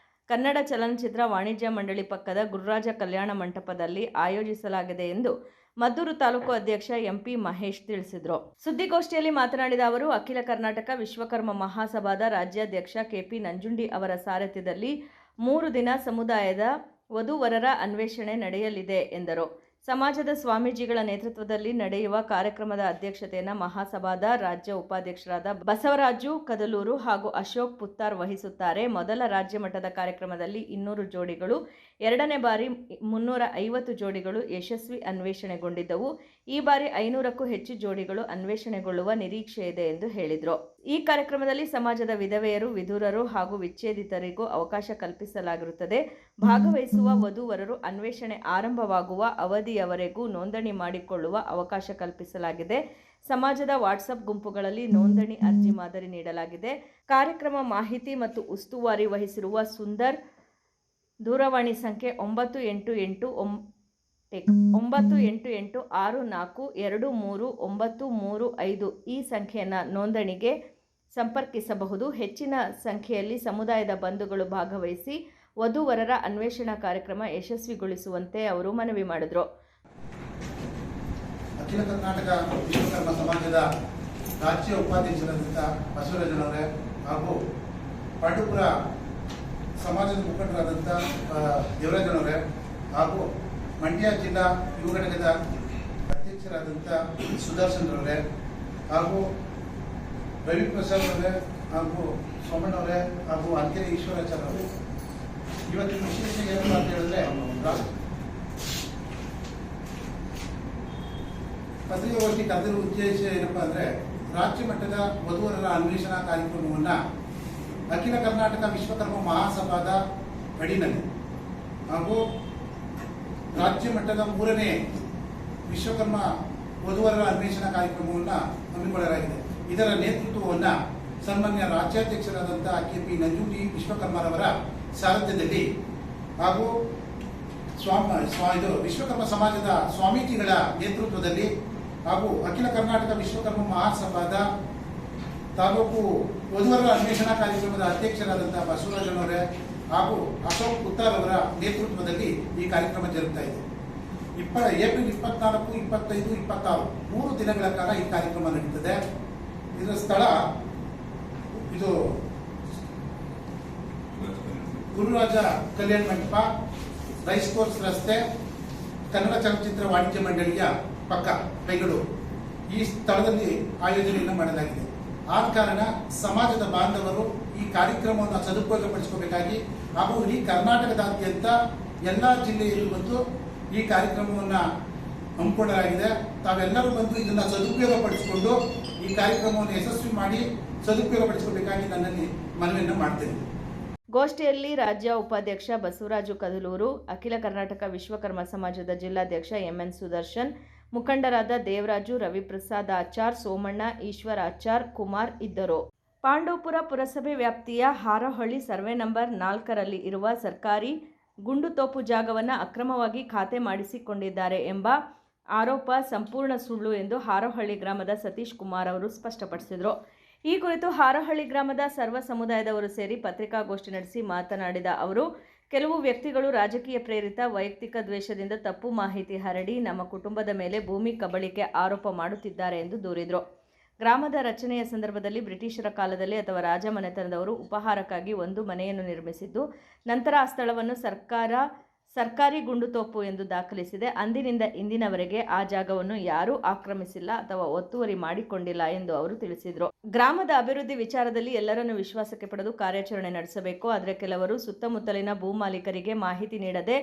ಕನ್ನಡ ಚಲನಚಿತ್ರ ವಾಣಿಜ್ಯ ಮಂಡಳಿ ಪಕ್ಕದ ಗುರುರಾಜ ಕಲ್ಯಾಣ ಮಂಟಪದಲ್ಲಿ ಆಯೋಜಿಸಲಾಗಿದೆ ಎಂದು ಮದ್ದೂರು ತಾಲೂಕು ಅಧ್ಯಕ್ಷ ಎಂಪಿ ಮಹೇಶ್ ತಿಳಿಸಿದರು. ಸುದ್ದಿಗೋಷ್ಠಿಯಲ್ಲಿ ಮಾತನಾಡಿದ ಅವರು, ಅಖಿಲ ಕರ್ನಾಟಕ ವಿಶ್ವಕರ್ಮ ಮಹಾಸಭಾದ ರಾಜ್ಯಾಧ್ಯಕ್ಷ ಕೆಪಿ ನಂಜುಂಡಿ ಅವರ ಸಾರಥ್ಯದಲ್ಲಿ 3 ದಿನ ಸಮುದಾಯದ ವಧೂವರರ ಅನ್ವೇಷಣೆ ನಡೆಯಲಿದೆ ಎಂದರು. ಸಮಾಜದ ಸ್ವಾಮೀಜಿಗಳ ನೇತೃತ್ವದಲ್ಲಿ ನಡೆಯುವ ಕಾರ್ಯಕ್ರಮದ ಅಧ್ಯಕ್ಷತೆಯನ್ನು ಮಹಾಸಭಾದ ರಾಜ್ಯ ಉಪಾಧ್ಯಕ್ಷರಾದ ಬಸವರಾಜು ಕದಲೂರು ಹಾಗೂ ಅಶೋಕ್ ಪುತ್ತಾರ್ ವಹಿಸುತ್ತಾರೆ. ಮೊದಲ ರಾಜ್ಯ ಮಟ್ಟದ ಕಾರ್ಯಕ್ರಮದಲ್ಲಿ 200 ಜೋಡಿಗಳು, ಎರಡನೇ ಬಾರಿ 350 ಜೋಡಿಗಳು ಯಶಸ್ವಿ ಅನ್ವೇಷಣೆಗೊಂಡಿದ್ದವು. ಈ ಬಾರಿ 500ಕ್ಕೂ ಹೆಚ್ಚು ಜೋಡಿಗಳು ಅನ್ವೇಷಣೆಗೊಳ್ಳುವ ನಿರೀಕ್ಷೆ ಇದೆ ಎಂದು ಹೇಳಿದರು. ಈ ಕಾರ್ಯಕ್ರಮದಲ್ಲಿ ಸಮಾಜದ ವಿಧವೆಯರು, ವಿಧುರರು ಹಾಗೂ ವಿಚ್ಛೇದಿತರಿಗೂ ಅವಕಾಶ ಕಲ್ಪಿಸಲಾಗಿರುತ್ತದೆ. ಭಾಗವಹಿಸುವ ವಧೂವರರು ಅನ್ವೇಷಣೆ ಆರಂಭವಾಗುವ ಅವಧಿಯವರೆಗೂ ನೋಂದಣಿ ಮಾಡಿಕೊಳ್ಳುವ ಅವಕಾಶ ಕಲ್ಪಿಸಲಾಗಿದೆ. ಸಮಾಜದ ವಾಟ್ಸಪ್ ಗುಂಪುಗಳಲ್ಲಿ ನೋಂದಣಿ ಅರ್ಜಿ ಮಾದರಿ ನೀಡಲಾಗಿದೆ. ಕಾರ್ಯಕ್ರಮ ಮಾಹಿತಿ ಮತ್ತು ಉಸ್ತುವಾರಿ ವಹಿಸಿರುವ ಸುಂದರ್. ದೂರವಾಣಿ ಸಂಖ್ಯೆ 9886423935 ಈ ಸಂಖ್ಯೆಯನ್ನು ನೋಂದಣಿಗೆ ಸಂಪರ್ಕಿಸಬಹುದು. ಹೆಚ್ಚಿನ ಸಂಖ್ಯೆಯಲ್ಲಿ ಸಮುದಾಯದ ಬಂಧುಗಳು ಭಾಗವಹಿಸಿ ವಧೂವರರ ಅನ್ವೇಷಣಾ ಕಾರ್ಯಕ್ರಮ ಯಶಸ್ವಿಗೊಳಿಸುವಂತೆ ಅವರು ಮನವಿ ಮಾಡಿದರು. ಅಖಿಲ ಕರ್ನಾಟಕ ವಿಶ್ವಕರ್ಮ ಸಮಾಜದ ರಾಜ್ಯ ಉಪಾಧ್ಯಕ್ಷರಾದಂಥ ಬಸವರಾಜನವರೇ ಹಾಗೂ ಪಾಂಡುಪುರ ಸಮಾಜದ ಮುಖಂಡರಾದಂಥ ದೇವರಾಜನವರೇ ಹಾಗೂ ಮಂಡ್ಯ ಜಿಲ್ಲಾ ಯುವ ಘಟಕದ ಅಧ್ಯಕ್ಷರಾದಂಥ ಸುದರ್ಶನ್ರವರೇ ಹಾಗೂ ರವಿ ಪ್ರಸಾದ್ ಅವರೇ ಹಾಗೂ ಸೋಮಣ್ಣವರೇ ಹಾಗೂ ಅಂಕೆರೆ ಈಶ್ವರಾಚಾರ್ಯ ಅವರೇ, ಇವತ್ತಿನ ವಿಶೇಷ ಏನಪ್ಪ ಅಂತ ಹೇಳಿದ್ರೆ ಪತ್ರಿಕಾಗೋಷ್ಠಿ ಕರೆದಿರುವ ಉದ್ದೇಶ ಏನಪ್ಪ ಅಂದರೆ ರಾಜ್ಯ ಮಟ್ಟದ ವಧುವರರ ಅನ್ವೇಷಣಾ ಕಾರ್ಯಕ್ರಮವನ್ನು ಅಖಿಲ ಕರ್ನಾಟಕ ವಿಶ್ವಕರ್ಮ ಮಹಾಸಭಾದ ಅಡಿನಲ್ಲಿ ಹಾಗೂ ರಾಜ್ಯ ಮಟ್ಟದ 3ನೇ ವಿಶ್ವಕರ್ಮ ವಧುವರರ ಅನ್ವೇಷಣಾ ಕಾರ್ಯಕ್ರಮವನ್ನು ಹಮ್ಮಿಕೊಳ್ಳಲಾಗಿದೆ. ಇದರ ನೇತೃತ್ವವನ್ನು ಸನ್ಮಾನ್ಯ ರಾಜ್ಯಾಧ್ಯಕ್ಷರಾದಂಥ ಕೆಪಿ ನಂಜುಂಡಿ ವಿಶ್ವಕರ್ಮರವರ ಸಾರಥ್ಯದಲ್ಲಿ ಹಾಗೂ ವಿಶ್ವಕರ್ಮ ಸಮಾಜದ ಸ್ವಾಮೀಜಿಗಳ ನೇತೃತ್ವದಲ್ಲಿ ಹಾಗೂ ಅಖಿಲ ಕರ್ನಾಟಕ ವಿಶ್ವಕರ್ಮ ಮಹಾಸಭಾದ ತಾಲೂಕು ವಧುವರರ ಅನ್ವೇಷಣಾ ಕಾರ್ಯಕ್ರಮದ ಅಧ್ಯಕ್ಷರಾದಂಥ ಬಸವರಾಜನವರೇ ಹಾಗೂ ಅಶೋಕ್ ಪುತ್ತಾರ್ ಅವರ ನೇತೃತ್ವದಲ್ಲಿ ಈ ಕಾರ್ಯಕ್ರಮ ಜರುಗ್ತಾ ಇದೆ. ಏಪ್ರಿಲ್ 24, 25, 26 3 ದಿನಗಳ ಕಾಲ ಈ ಕಾರ್ಯಕ್ರಮ ನಡೀತದೆ. ಇದರ ಸ್ಥಳ ಇದು ಗುರುರಾಜ ಕಲ್ಯಾಣ ಮಂಟಪ, ರೈಸ್ ಕೋರ್ಸ್ ರಸ್ತೆ, ಕನ್ನಡ ಚಲನಚಿತ್ರ ವಾಣಿಜ್ಯ ಮಂಡಳಿಯ ಪಕ್ಕ, ಬೆಂಗಳೂರು. ಈ ಸ್ಥಳದಲ್ಲಿ ಆಯೋಜನೆಯನ್ನು ಮಾಡಲಾಗಿದೆ. ಆದ ಕಾರಣ ಸಮಾಜದ ಬಾಂಧವರು ಈ ಕಾರ್ಯಕ್ರಮವನ್ನು ಸದುಪಯೋಗಪಡಿಸಿಕೊಳ್ಳಬೇಕಾಗಿ ಹಾಗೂ ಇಡೀ ಕರ್ನಾಟಕದಾದ್ಯಂತ ಎಲ್ಲ ಜಿಲ್ಲೆಯಲ್ಲೂ ಬಂದು ಈ ಕಾರ್ಯಕ್ರಮವನ್ನು ಹಮ್ಮಿಕೊಳ್ಳಲಾಗಿದೆ. ತಾವೆಲ್ಲರೂ ಬಂದು ಇದನ್ನು ಸದುಪಯೋಗಪಡಿಸಿಕೊಂಡು ಈ ಕಾರ್ಯಕ್ರಮವನ್ನು ಯಶಸ್ವಿ ಮಾಡಿ ಸದುಪಯೋಗಪಡಿಸಿಕೊಳ್ಳಬೇಕಾಗಿ ನನ್ನಲ್ಲಿ ಮನವಿಯನ್ನು ಮಾಡ್ತೇನೆ. ಗೋಷ್ಠಿಯಲ್ಲಿ ರಾಜ್ಯ ಉಪಾಧ್ಯಕ್ಷ ಬಸವರಾಜು ಕದಲೂರು, ಅಖಿಲ ಕರ್ನಾಟಕ ವಿಶ್ವಕರ್ಮ ಸಮಾಜದ ಜಿಲ್ಲಾಧ್ಯಕ್ಷ ಎಂಎನ್ ಸುದರ್ಶನ್, ಮುಖಂಡರಾದ ದೇವರಾಜು, ರವಿಪ್ರಸಾದ್ ಆಚಾರ್, ಸೋಮಣ್ಣ, ಈಶ್ವರ್ ಆಚಾರ್, ಕುಮಾರ್ ಇದ್ದರು. ಪಾಂಡವಪುರ ಪುರಸಭೆ ವ್ಯಾಪ್ತಿಯ ಹಾರೋಹಳ್ಳಿ ಸರ್ವೆ ನಂಬರ್ 4ರಲ್ಲಿ ಇರುವ ಸರ್ಕಾರಿ ಗುಂಡುತೋಪು ಜಾಗವನ್ನು ಅಕ್ರಮವಾಗಿ ಖಾತೆ ಮಾಡಿಸಿಕೊಂಡಿದ್ದಾರೆ ಎಂಬ ಆರೋಪ ಸಂಪೂರ್ಣ ಸುಳ್ಳು ಎಂದು ಹಾರೋಹಳ್ಳಿ ಗ್ರಾಮದ ಸತೀಶ್ ಕುಮಾರ್ ಅವರು ಸ್ಪಷ್ಟಪಡಿಸಿದರು. ಈ ಕುರಿತು ಹಾರೋಹಳ್ಳಿ ಗ್ರಾಮದ ಸರ್ವ ಸಮುದಾಯದವರು ಸೇರಿ ಪತ್ರಿಕಾಗೋಷ್ಠಿ ನಡೆಸಿ ಮಾತನಾಡಿದ ಅವರು, ಕೆಲವು ವ್ಯಕ್ತಿಗಳು ರಾಜಕೀಯ ಪ್ರೇರಿತ ವೈಯಕ್ತಿಕ ದ್ವೇಷದಿಂದ ತಪ್ಪು ಮಾಹಿತಿ ಹರಡಿ ನಮ್ಮ ಕುಟುಂಬದ ಮೇಲೆ ಭೂಮಿ ಕಬಳಿಕೆ ಆರೋಪ ಮಾಡುತ್ತಿದ್ದಾರೆ ಎಂದು ದೂರಿದರು. ಗ್ರಾಮದ ರಚನೆಯ ಸಂದರ್ಭದಲ್ಲಿ ಬ್ರಿಟಿಷರ ಕಾಲದಲ್ಲಿ ಅಥವಾ ರಾಜಮನೆತನದವರು ಉಪಹಾರಕ್ಕಾಗಿ ಒಂದು ಮನೆಯನ್ನು ನಿರ್ಮಿಸಿದ್ದು, ನಂತರ ಆ ಸ್ಥಳವನ್ನು ಸರ್ಕಾರಿ ಗುಂಡುತೋಪು ಎಂದು ದಾಖಲಿಸಿದೆ. ಅಂದಿನಿಂದ ಇಂದಿನವರೆಗೆ ಆ ಜಾಗವನ್ನು ಯಾರೂ ಆಕ್ರಮಿಸಿಲ್ಲ ಅಥವಾ ಒತ್ತುವರಿ ಮಾಡಿಕೊಂಡಿಲ್ಲ ಎಂದು ಅವರು ತಿಳಿಸಿದರು. ಗ್ರಾಮದ ಅಭಿವೃದ್ಧಿ ವಿಚಾರದಲ್ಲಿ ಎಲ್ಲರನ್ನು ವಿಶ್ವಾಸಕ್ಕೆ ಪಡೆದು ಕಾರ್ಯಾಚರಣೆ ನಡೆಸಬೇಕು. ಆದರೆ ಕೆಲವರು ಸುತ್ತಮುತ್ತಲಿನ ಭೂಮಾಲೀಕರಿಗೆ ಮಾಹಿತಿ ನೀಡದೆ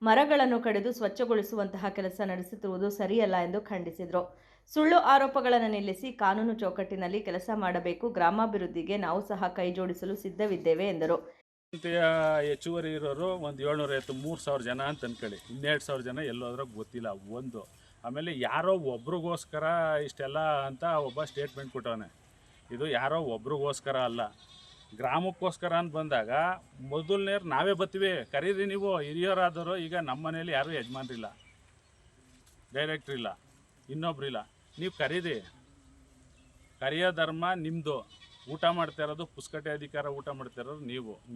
ಮರಗಳನ್ನು ಕಡಿದು ಸ್ವಚ್ಛಗೊಳಿಸುವಂತಹ ಕೆಲಸ ನಡೆಸುತ್ತಿರುವುದು ಸರಿಯಲ್ಲ ಎಂದು ಖಂಡಿಸಿದರು. ಸುಳ್ಳು ಆರೋಪಗಳನ್ನು ನಿಲ್ಲಿಸಿ ಕಾನೂನು ಚೌಕಟ್ಟಿನಲ್ಲಿ ಕೆಲಸ ಮಾಡಬೇಕು. ಗ್ರಾಮಾಭಿವೃದ್ಧಿಗೆ ನಾವು ಸಹ ಕೈ ಜೋಡಿಸಲು ಸಿದ್ಧವಿದ್ದೇವೆ ಎಂದರು. ಹೆಚ್ಚುವರಿ ಇರೋರು ಒಂದು 750 3,000 ಜನ ಅಂತ ಅನ್ಕೊಳ್ಳಿ. 2,000 ಜನ ಎಲ್ಲೋದ್ರೂ ಗೊತ್ತಿಲ್ಲ. ಒಂದು ಆಮೇಲೆ ಯಾರೋ ಒಬ್ರಿಗೋಸ್ಕರ ಇಷ್ಟೆಲ್ಲ ಅಂತ ಒಬ್ಬ ಸ್ಟೇಟ್ಮೆಂಟ್ ಕೊಟ್ಟವನೆ. ಇದು ಯಾರೋ ಒಬ್ರಿಗೋಸ್ಕರ ಅಲ್ಲ, ಗ್ರಾಮಕ್ಕೋಸ್ಕರ ಅಂತ ಬಂದಾಗ ಮೊದಲನೇರು ನಾವೇ ಬರ್ತೀವಿ, ಕರೀರಿ ನೀವು ಹಿರಿಯರಾದವರು. ಈಗ ನಮ್ಮ ಮನೇಲಿ ಯಾರೂ ಯಜಮಾನ್ರಿಲ್ಲ, ಡೈರೆಕ್ಟ್ರ್ ಇಲ್ಲ, ಇನ್ನೊಬ್ರಿಲ್ಲ. ನೀವು ಕರೀರಿ, ಕರೆಯೋ ಧರ್ಮ ನಿಮ್ಮದು. ಊಟ ಮಾಡ್ತಾ ಇರೋದು ಪುಸ್ಕಟೆ ಅಧಿಕಾರ, ಊಟ ಮಾಡ್ತಾ ಇರೋದು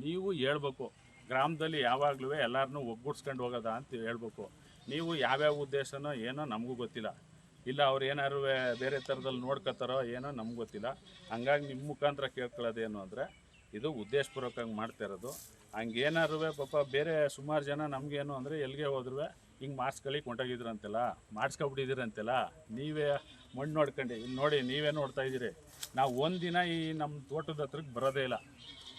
ನೀವು ಹೇಳ್ಬೇಕು. ಗ್ರಾಮದಲ್ಲಿ ಯಾವಾಗಲೂ ಎಲ್ಲರನ್ನೂ ಒಗ್ಗೂಡ್ಸ್ಕೊಂಡು ಹೋಗೋದ ಅಂತ ಹೇಳ್ಬೇಕು. ನೀವು ಯಾವ್ಯಾವ ಉದ್ದೇಶನೋ ಏನೋ ನಮಗೂ ಗೊತ್ತಿಲ್ಲ. ಇಲ್ಲ ಅವ್ರು ಏನಾರು ಬೇರೆ ಥರದಲ್ಲಿ ನೋಡ್ಕೋತಾರೋ ಏನೋ ನಮ್ಗೆ ಗೊತ್ತಿಲ್ಲ. ಹಂಗಾಗಿ ನಿಮ್ಮ ಮುಖಾಂತರ ಕೇಳ್ಕೊಳ್ಳೋದೇನು ಅಂದರೆ, ಇದು ಉದ್ದೇಶಪೂರ್ವಕವಾಗಿ ಮಾಡ್ತಾ ಇರೋದು. ಹಂಗೇನಾರು ಪಾಪ ಬೇರೆ ಸುಮಾರು ಜನ ನಮಗೇನು ಅಂದರೆ ಎಲ್ಲಿಗೆ ಹೋದ್ರೂ ಹಿಂಗೆ ಮಾರ್ಕ್ಸ್ಗಳಿಗೆ ಹೊಂಟೋಗಿದ್ರಂತೆಲ್ಲ, ಮಾಡಿಸ್ಕೊಬಿಟ್ಟಿದ್ದೀರಂತೆಲ್ಲ. ನೀವೇ ಮಣ್ಣು ನೋಡ್ಕೊಂಡು ಇಲ್ಲಿ ನೋಡಿ, ನೀವೇ ನೋಡ್ತಾ ಇದ್ದೀರಿ. ನಾವು ಒಂದಿನ ಈ ನಮ್ಮ ತೋಟದ ಹತ್ರಕ್ಕೆ ಬರೋದೇ ಇಲ್ಲ.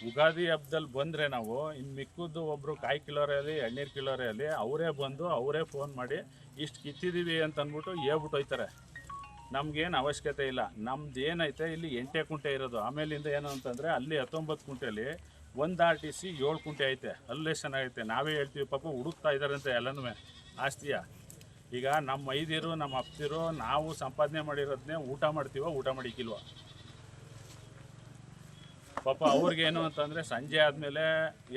ಯುಗಾದಿ ಹಬ್ಬದಲ್ಲಿ ಬಂದರೆ ನಾವು ಇನ್ನು ಮಿಕ್ಕದ್ದು ಒಬ್ಬರು ಕಾಯಿ ಕಿಲೋರೇ ಅಲ್ಲಿ, ಎಣ್ಣೀರು ಕಿಲೋರೇ ಅಲ್ಲಿ, ಅವರೇ ಬಂದು ಅವರೇ ಫೋನ್ ಮಾಡಿ ಇಷ್ಟು ಕಿತ್ತಿದ್ದೀವಿ ಅಂತ ಅಂದ್ಬಿಟ್ಟು ಹೇಳ್ಬಿಟ್ಟು ಹೋಯ್ತಾರೆ. ನಮಗೇನು ಅವಶ್ಯಕತೆ ಇಲ್ಲ. ನಮ್ದು ಏನೈತೆ ಇಲ್ಲಿ 8 ಕುಂಟೆ ಇರೋದು. ಆಮೇಲಿಂದ ಏನು ಅಂತಂದರೆ ಅಲ್ಲಿ 19 ಕುಂಟೆಯಲ್ಲಿ 1 RTC 7 ಕುಂಟೆ ಐತೆ. ಅಲ್ಲೇ ಚೆನ್ನಾಗೈತೆ. ನಾವೇ ಹೇಳ್ತೀವಿ, ಪಾಪ ಹುಡುಕ್ತಾ ಇದ್ದಾರಂತೆ ಎಲ್ಲನೂ ಆಸ್ತಿಯ. ಈಗ ನಮ್ಮ ಐದಿರು, ನಮ್ಮ ಅಪ್ತಿರು, ನಾವು ಸಂಪಾದನೆ ಮಾಡಿರೋದನ್ನೇ ಊಟ ಮಾಡ್ತೀವೋ ಊಟ ಮಾಡಿಕ್ಕಿಲ್ವ? ಪಾಪ ಅವ್ರಿಗೇನು ಅಂತಂದರೆ ಸಂಜೆ ಆದಮೇಲೆ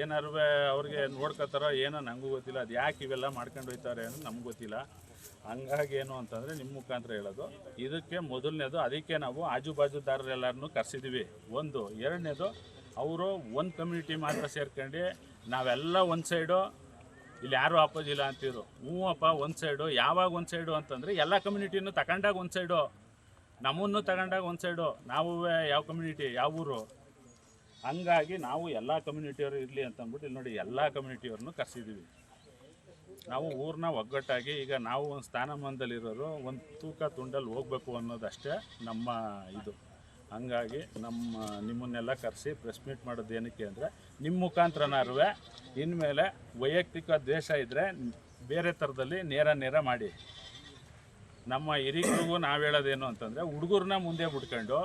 ಏನಾರು ಅವ್ರಿಗೆ ನೋಡ್ಕೋತಾರೋ ಏನೋ ನನಗೂ ಗೊತ್ತಿಲ್ಲ. ಅದು ಯಾಕೆ ಇವೆಲ್ಲ ಮಾಡ್ಕೊಂಡು ಹೋಯ್ತಾರೆ ಅನ್ನೋದು ನಮ್ಗೆ ಗೊತ್ತಿಲ್ಲ. ಹಂಗಾಗಿ ಏನು ಅಂತಂದರೆ ನಿಮ್ಮ ಮುಖಾಂತರ ಹೇಳೋದು, ಇದಕ್ಕೆ ಮೊದಲನೇದು ಅದಕ್ಕೆ ನಾವು ಆಜುಬಾಜುದಾರರೆಲ್ಲರನ್ನೂ ಕರೆಸಿದ್ದೀವಿ. ಒಂದು. ಎರಡನೇದು, ಅವರು ಒಂದು ಕಮ್ಯುನಿಟಿ ಮಾತ್ರ ಸೇರ್ಕೊಂಡು ನಾವೆಲ್ಲ ಒಂದು ಸೈಡು, ಇಲ್ಲಿ ಯಾರೂ ಆಪೋಸಿಲ್ಲ ಅಂತಿದ್ರು. ಹ್ಞೂ ಅಪ್ಪ ಒಂದು ಸೈಡು. ಯಾವಾಗ ಒಂದು ಸೈಡು ಅಂತಂದರೆ ಎಲ್ಲ ಕಮ್ಯುನಿಟಿನೂ ತಗೊಂಡಾಗ ಒಂದು ಸೈಡು, ನಮ್ಮನ್ನು ತಗೊಂಡಾಗ ಒಂದು ಸೈಡು. ನಾವು ಯಾವ ಕಮ್ಯುನಿಟಿ, ಯಾವ ಊರು, ಹಂಗಾಗಿ ನಾವು ಎಲ್ಲ ಕಮ್ಯುನಿಟಿಯವರು ಇರಲಿ ಅಂತ ಅಂದ್ಬಿಟ್ಟು ಇಲ್ಲಿ ನೋಡಿ ಎಲ್ಲ ಕಮ್ಯುನಿಟಿಯವ್ರನ್ನೂ ಕರೆಸಿದ್ದೀವಿ. ನಾವು ಊರನ್ನ ಒಗ್ಗಟ್ಟಾಗಿ, ಈಗ ನಾವು ಒಂದು ಸ್ಥಾನಮಾನದಲ್ಲಿರೋರು ಒಂದು ತೂಕ ತುಂಡಲ್ಲಿ ಹೋಗಬೇಕು ಅನ್ನೋದಷ್ಟೇ ನಮ್ಮ ಇದು. ಹಂಗಾಗಿ ನಿಮ್ಮನ್ನೆಲ್ಲ ಕರೆಸಿ ಪ್ರೆಸ್ ಮೀಟ್ ಮಾಡೋದು ಏನಕ್ಕೆ ಅಂದರೆ, ನಿಮ್ಮ ಮುಖಾಂತರನಾರು ಇನ್ಮೇಲೆ ವೈಯಕ್ತಿಕ ದ್ವೇಷ ಇದ್ದರೆ ಬೇರೆ ಥರದಲ್ಲಿ ನೇರ ಮಾಡಿ. ನಮ್ಮ ಹಿರಿಯರಿಗೂ ನಾವು ಹೇಳೋದೇನು ಅಂತಂದರೆ, ಹುಡುಗರನ್ನ ಮುಂದೆ ಬಿಟ್ಕೊಂಡು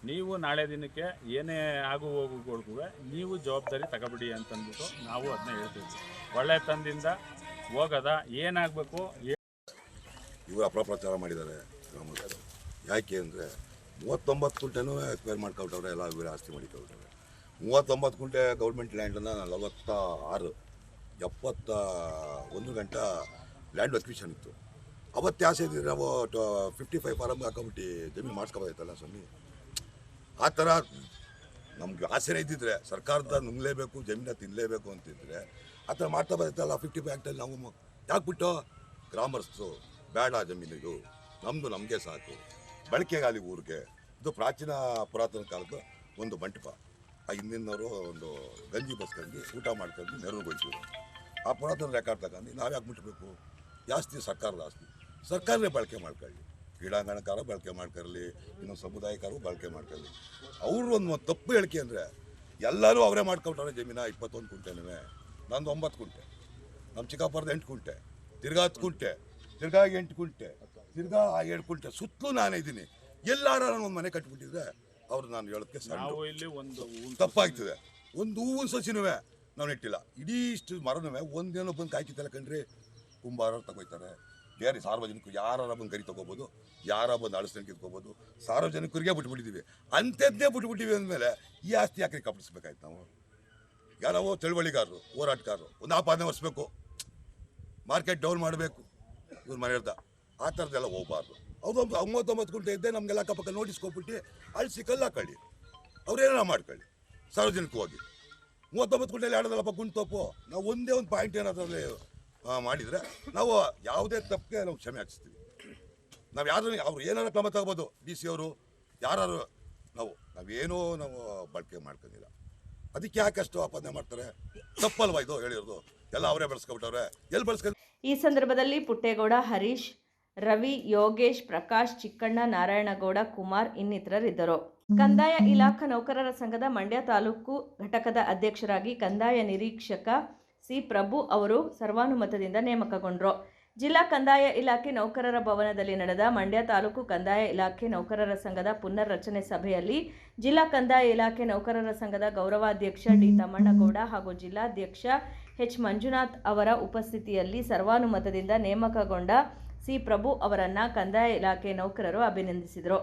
ನೀವು ನಾಳೆ ದಿನಕ್ಕೆ ಏನೇ ಆಗು ಹೋಗುಗಳಿಗೂ ನೀವು ಜವಾಬ್ದಾರಿ ತಗೊಬಿಡಿ ಅಂತಂದ್ಬಿಟ್ಟು ನಾವು ಅದನ್ನ ಹೇಳ್ತೀವಿ. ಒಳ್ಳೆತನದಿಂದ ಹೋಗೋದ ಏನಾಗಬೇಕು. ಇವರು ಅಪಪ್ರಚಾರ ಮಾಡಿದ್ದಾರೆ ಗ್ರಾಮದವರು. ಯಾಕೆ ಅಂದರೆ 39 ಕುಂಟೆನೂ ಎಕ್ವೈರ್ ಮಾಡ್ಕೊಬಿಟ್ಟವ್ರೆ, ಎಲ್ಲ ಇವರು ಆಸ್ತಿ ಮಾಡಿಕೊಬಿಟ್ಟವ್ರೆ. 39 ಕುಂಟೆ ಗೌರ್ಮೆಂಟ್ ಲ್ಯಾಂಡನ್ನು 46 71 ಗಂಟೆ ಲ್ಯಾಂಡ್ ಅಕ್ವಿಷನ್ ಇತ್ತು. ಅವತ್ತೇ ಆಸೆ ಇದ್ದರೆ ನಾವು 55 ಫಾರಮ್ ಹಾಕೊಂಬಿಟ್ಟು ಜಮೀನು ಮಾಡಿಸ್ಕೋಬೋದಾಯ್ತಲ್ಲ ಸ್ವಾಮಿ. ಆ ಥರ ನಮ್ಗೆ ಆಸೆನೇ ಇದ್ದಿದ್ರೆ ಸರ್ಕಾರದ ನುಂಗಲೇಬೇಕು, ಜಮೀನ ತಿನ್ನಲೇಬೇಕು ಅಂತಿದ್ರೆ ಆ ಥರ ಮಾಡ್ತಾ ಬರುತ್ತಲ್ಲ. 55 ಆ್ಯಕ್ಟಲ್ಲಿ ನಾವು ಯಾಕೆ ಬಿಟ್ಟು ಗ್ರಾಮಸ್ಥರು ಬೇಡ, ಜಮೀನಿದು ನಮ್ಮದು ನಮಗೆ ಸಾಕು, ಬಳಕೆಗಾಲಿ ಊರಿಗೆ. ಇದು ಪುರಾತನ ಕಾಲದ ಒಂದು ಮಂಟಪ. ಆ ಹಿಂದಿನವರು ಒಂದು ಗಂಜಿ ಬಸ್ಕೊಂಡು ಊಟ ಮಾಡ್ಕೊಂಡು ನೆರವುಗೊಳಿಸಿದ್ರು. ಆ ಪುರಾತನ ರೆಕಾರ್ಡ್ ತಗೊಂಡು ನಾವು ಯಾಕೆ ಮುಟ್ಟಬೇಕು? ಜಾಸ್ತಿ ಸರ್ಕಾರದ ಆಸ್ತಿ, ಸರ್ಕಾರನೇ ಬಳಕೆ ಮಾಡ್ಕೊಳ್ಳಿ. ಕ್ರೀಡಾಂಗಣಕಾರ ಬಳಕೆ ಮಾಡ್ಕೊಳ್ಳಿ, ಇನ್ನು ಸಮುದಾಯಕಾರು ಬಳಕೆ ಮಾಡ್ಕೊಳ್ಳಿ. ಅವರು ಒಂದು ತಪ್ಪು ಹೇಳಿಕೆ ಅಂದರೆ ಎಲ್ಲರೂ ಅವರೇ ಮಾಡ್ಕೊಳ್ತಾರೆ ಜಮೀನ. 21 ಕುಂಟೆನೂ, ನಂದು 9 ಕುಂಟೆ, ನಮ್ಮ ಚಿಕ್ಕಪ್ಪರದ 8 ಕುಂಟೆ, ತಿರ್ಗಾ 10 ಕುಂಟೆ, ತಿರ್ಗಾ 8 ಕುಂಟೆ, ತಿರ್ಗಾ 7 ಕುಂಟೆ, ಸುತ್ತಲೂ ನಾನೇ ಇದ್ದೀನಿ. ಎಲ್ಲಾರು ನಾನು ಒಂದು ಮನೆ ಕಟ್ಟಿಬಿಟ್ಟಿದ್ರೆ ಅವ್ರು ನಾನು ಹೇಳೋದಕ್ಕೆ ತಪ್ಪಾಗ್ತದೆ. ಒಂದು ಹೂವಿನ ಸಸಿನೂ ನಾವು ನೆಟ್ಟಿಲ್ಲ. ಇಡೀ ಇಷ್ಟು ಮರನೂ ಒಂದೇನೋ ಬಂದು ಕಾಯಿ ಕಿತ್ತಲ್ಲ ಕಂಡ್ರಿ ಕುಂಬಾರರು ತಗೋಯ್ತಾರೆ, ಬೇರೆ ಸಾರ್ವಜನಿಕರು ಯಾರ ಬಂದು ಗರಿ ತೊಗೋಬೋದು, ಯಾರ ಬಂದು ಅಳಿಸ್ದಂಗೆ ಕಿತ್ಕೋಬೋದು, ಸಾರ್ವಜನಿಕರಿಗೆ ಬಿಟ್ಬಿಟ್ಟಿದ್ದೀವಿ. ಅಂಥದ್ದೇ ಬಿಟ್ಬಿಟ್ಟಿವಿ ಅಂದಮೇಲೆ ಈ ಆಸ್ತಿ ಯಾಕೆ ಕಾಪಾಡಿಸ್ಬೇಕಾಯ್ತು ನಾವು? ಈಗ ನಾವು ಚಳವಳಿಗಾರರು, ಹೋರಾಟಗಾರರು, ಒಂದು ಆಪಾದನೆ ಹೊರಿಸ್ಬೇಕು, ಮಾರ್ಕೆಟ್ ಡೌನ್ ಮಾಡಬೇಕು ಇವ್ರು ಮನೆಯರ್ದ, ಆ ಥರದ್ದೆಲ್ಲ ಹೋಗಬಾರ್ದು. ಅವರು 39 ಗುಂಟೆ ಇದ್ದೆ ನಮಗೆಲ್ಲ ಅಕ್ಕಪಕ್ಕ ನೋಟಿಸ್ ಕೊಟ್ಬಿಟ್ಟು ಅಳಿಸಿ ಕಲ್ಲಾಕೊಳ್ಳಿ, ಅವ್ರೇನೋ ಮಾಡ್ಕೊಳ್ಳಿ ಸಾರ್ವಜನಿಕವಾಗಿ. 39 ಗುಂಟೆಯಲ್ಲಿ ಆಡೋದಲ್ಲಪ್ಪ ಗುಂಟೋಪು. ನಾವು ಒಂದೇ ಒಂದು ಪಾಯಿಂಟ್ ಏನಾದ್ರಲ್ಲಿ ಮಾಡಿದರೆ ನಾವು ಯಾವುದೇ ತಪ್ಪಿಗೆ ನಾವು ಕ್ಷಮೆ ಹಾಕಿಸ್ತೀವಿ. ನಾವು ಯಾರು ಅವ್ರು ಏನಾರು ಕ್ರಮ ತಗೋಬೋದು, DC ಅವರು ಯಾರು, ನಾವೇನೂ ನಾವು ಬಳಕೆ ಮಾಡ್ಕೊಂಡಿಲ್ಲ. ಅದಕ್ಕೆ ಯಾಕೆ ಅಷ್ಟು ಆಪಾದನೆ ಮಾಡ್ತಾರೆ? ತಪ್ಪಲ್ವಾ ಇದು ಹೇಳಿರೋದು? ಎಲ್ಲ ಅವರೇ ಬೆಳೆಸ್ಕೊಬಿಟ್ಟವ್ರೆ, ಎಲ್ಲಿ ಬೆಳೆಸ್ಕೊಂಡು. ಈ ಸಂದರ್ಭದಲ್ಲಿ ಪುಟ್ಟೇಗೌಡ, ಹರೀಶ್, ರವಿ, ಯೋಗೇಶ್, ಪ್ರಕಾಶ್, ಚಿಕ್ಕಣ್ಣ, ನಾರಾಯಣಗೌಡ, ಕುಮಾರ್ ಇನ್ನಿತರರಿದ್ದರು. ಕಂದಾಯ ಇಲಾಖಾ ನೌಕರರ ಸಂಘದ ಮಂಡ್ಯ ತಾಲೂಕು ಘಟಕದ ಅಧ್ಯಕ್ಷರಾಗಿ ಕಂದಾಯ ನಿರೀಕ್ಷಕ ಸಿ ಪ್ರಭು ಅವರು ಸರ್ವಾನುಮತದಿಂದ ನೇಮಕಗೊಂಡರು. ಜಿಲ್ಲಾ ಕಂದಾಯ ಇಲಾಖೆ ನೌಕರರ ಭವನದಲ್ಲಿ ನಡೆದ ಮಂಡ್ಯ ತಾಲೂಕು ಕಂದಾಯ ಇಲಾಖೆ ನೌಕರರ ಸಂಘದ ಪುನರ್ರಚನೆ ಸಭೆಯಲ್ಲಿ ಜಿಲ್ಲಾ ಕಂದಾಯ ಇಲಾಖೆ ನೌಕರರ ಸಂಘದ ಗೌರವಾಧ್ಯಕ್ಷ ಡಿ ತಮ್ಮಣ್ಣಗೌಡ ಹಾಗೂ ಜಿಲ್ಲಾಧ್ಯಕ್ಷ ಎಚ್ ಮಂಜುನಾಥ್ ಅವರ ಉಪಸ್ಥಿತಿಯಲ್ಲಿ ಸರ್ವಾನುಮತದಿಂದ ನೇಮಕಗೊಂಡ ಸಿ ಪ್ರಭು ಅವರನ್ನ ಕಂದಾಯ ಇಲಾಖೆ ನೌಕರರು ಅಭಿನಂದಿಸಿದರು.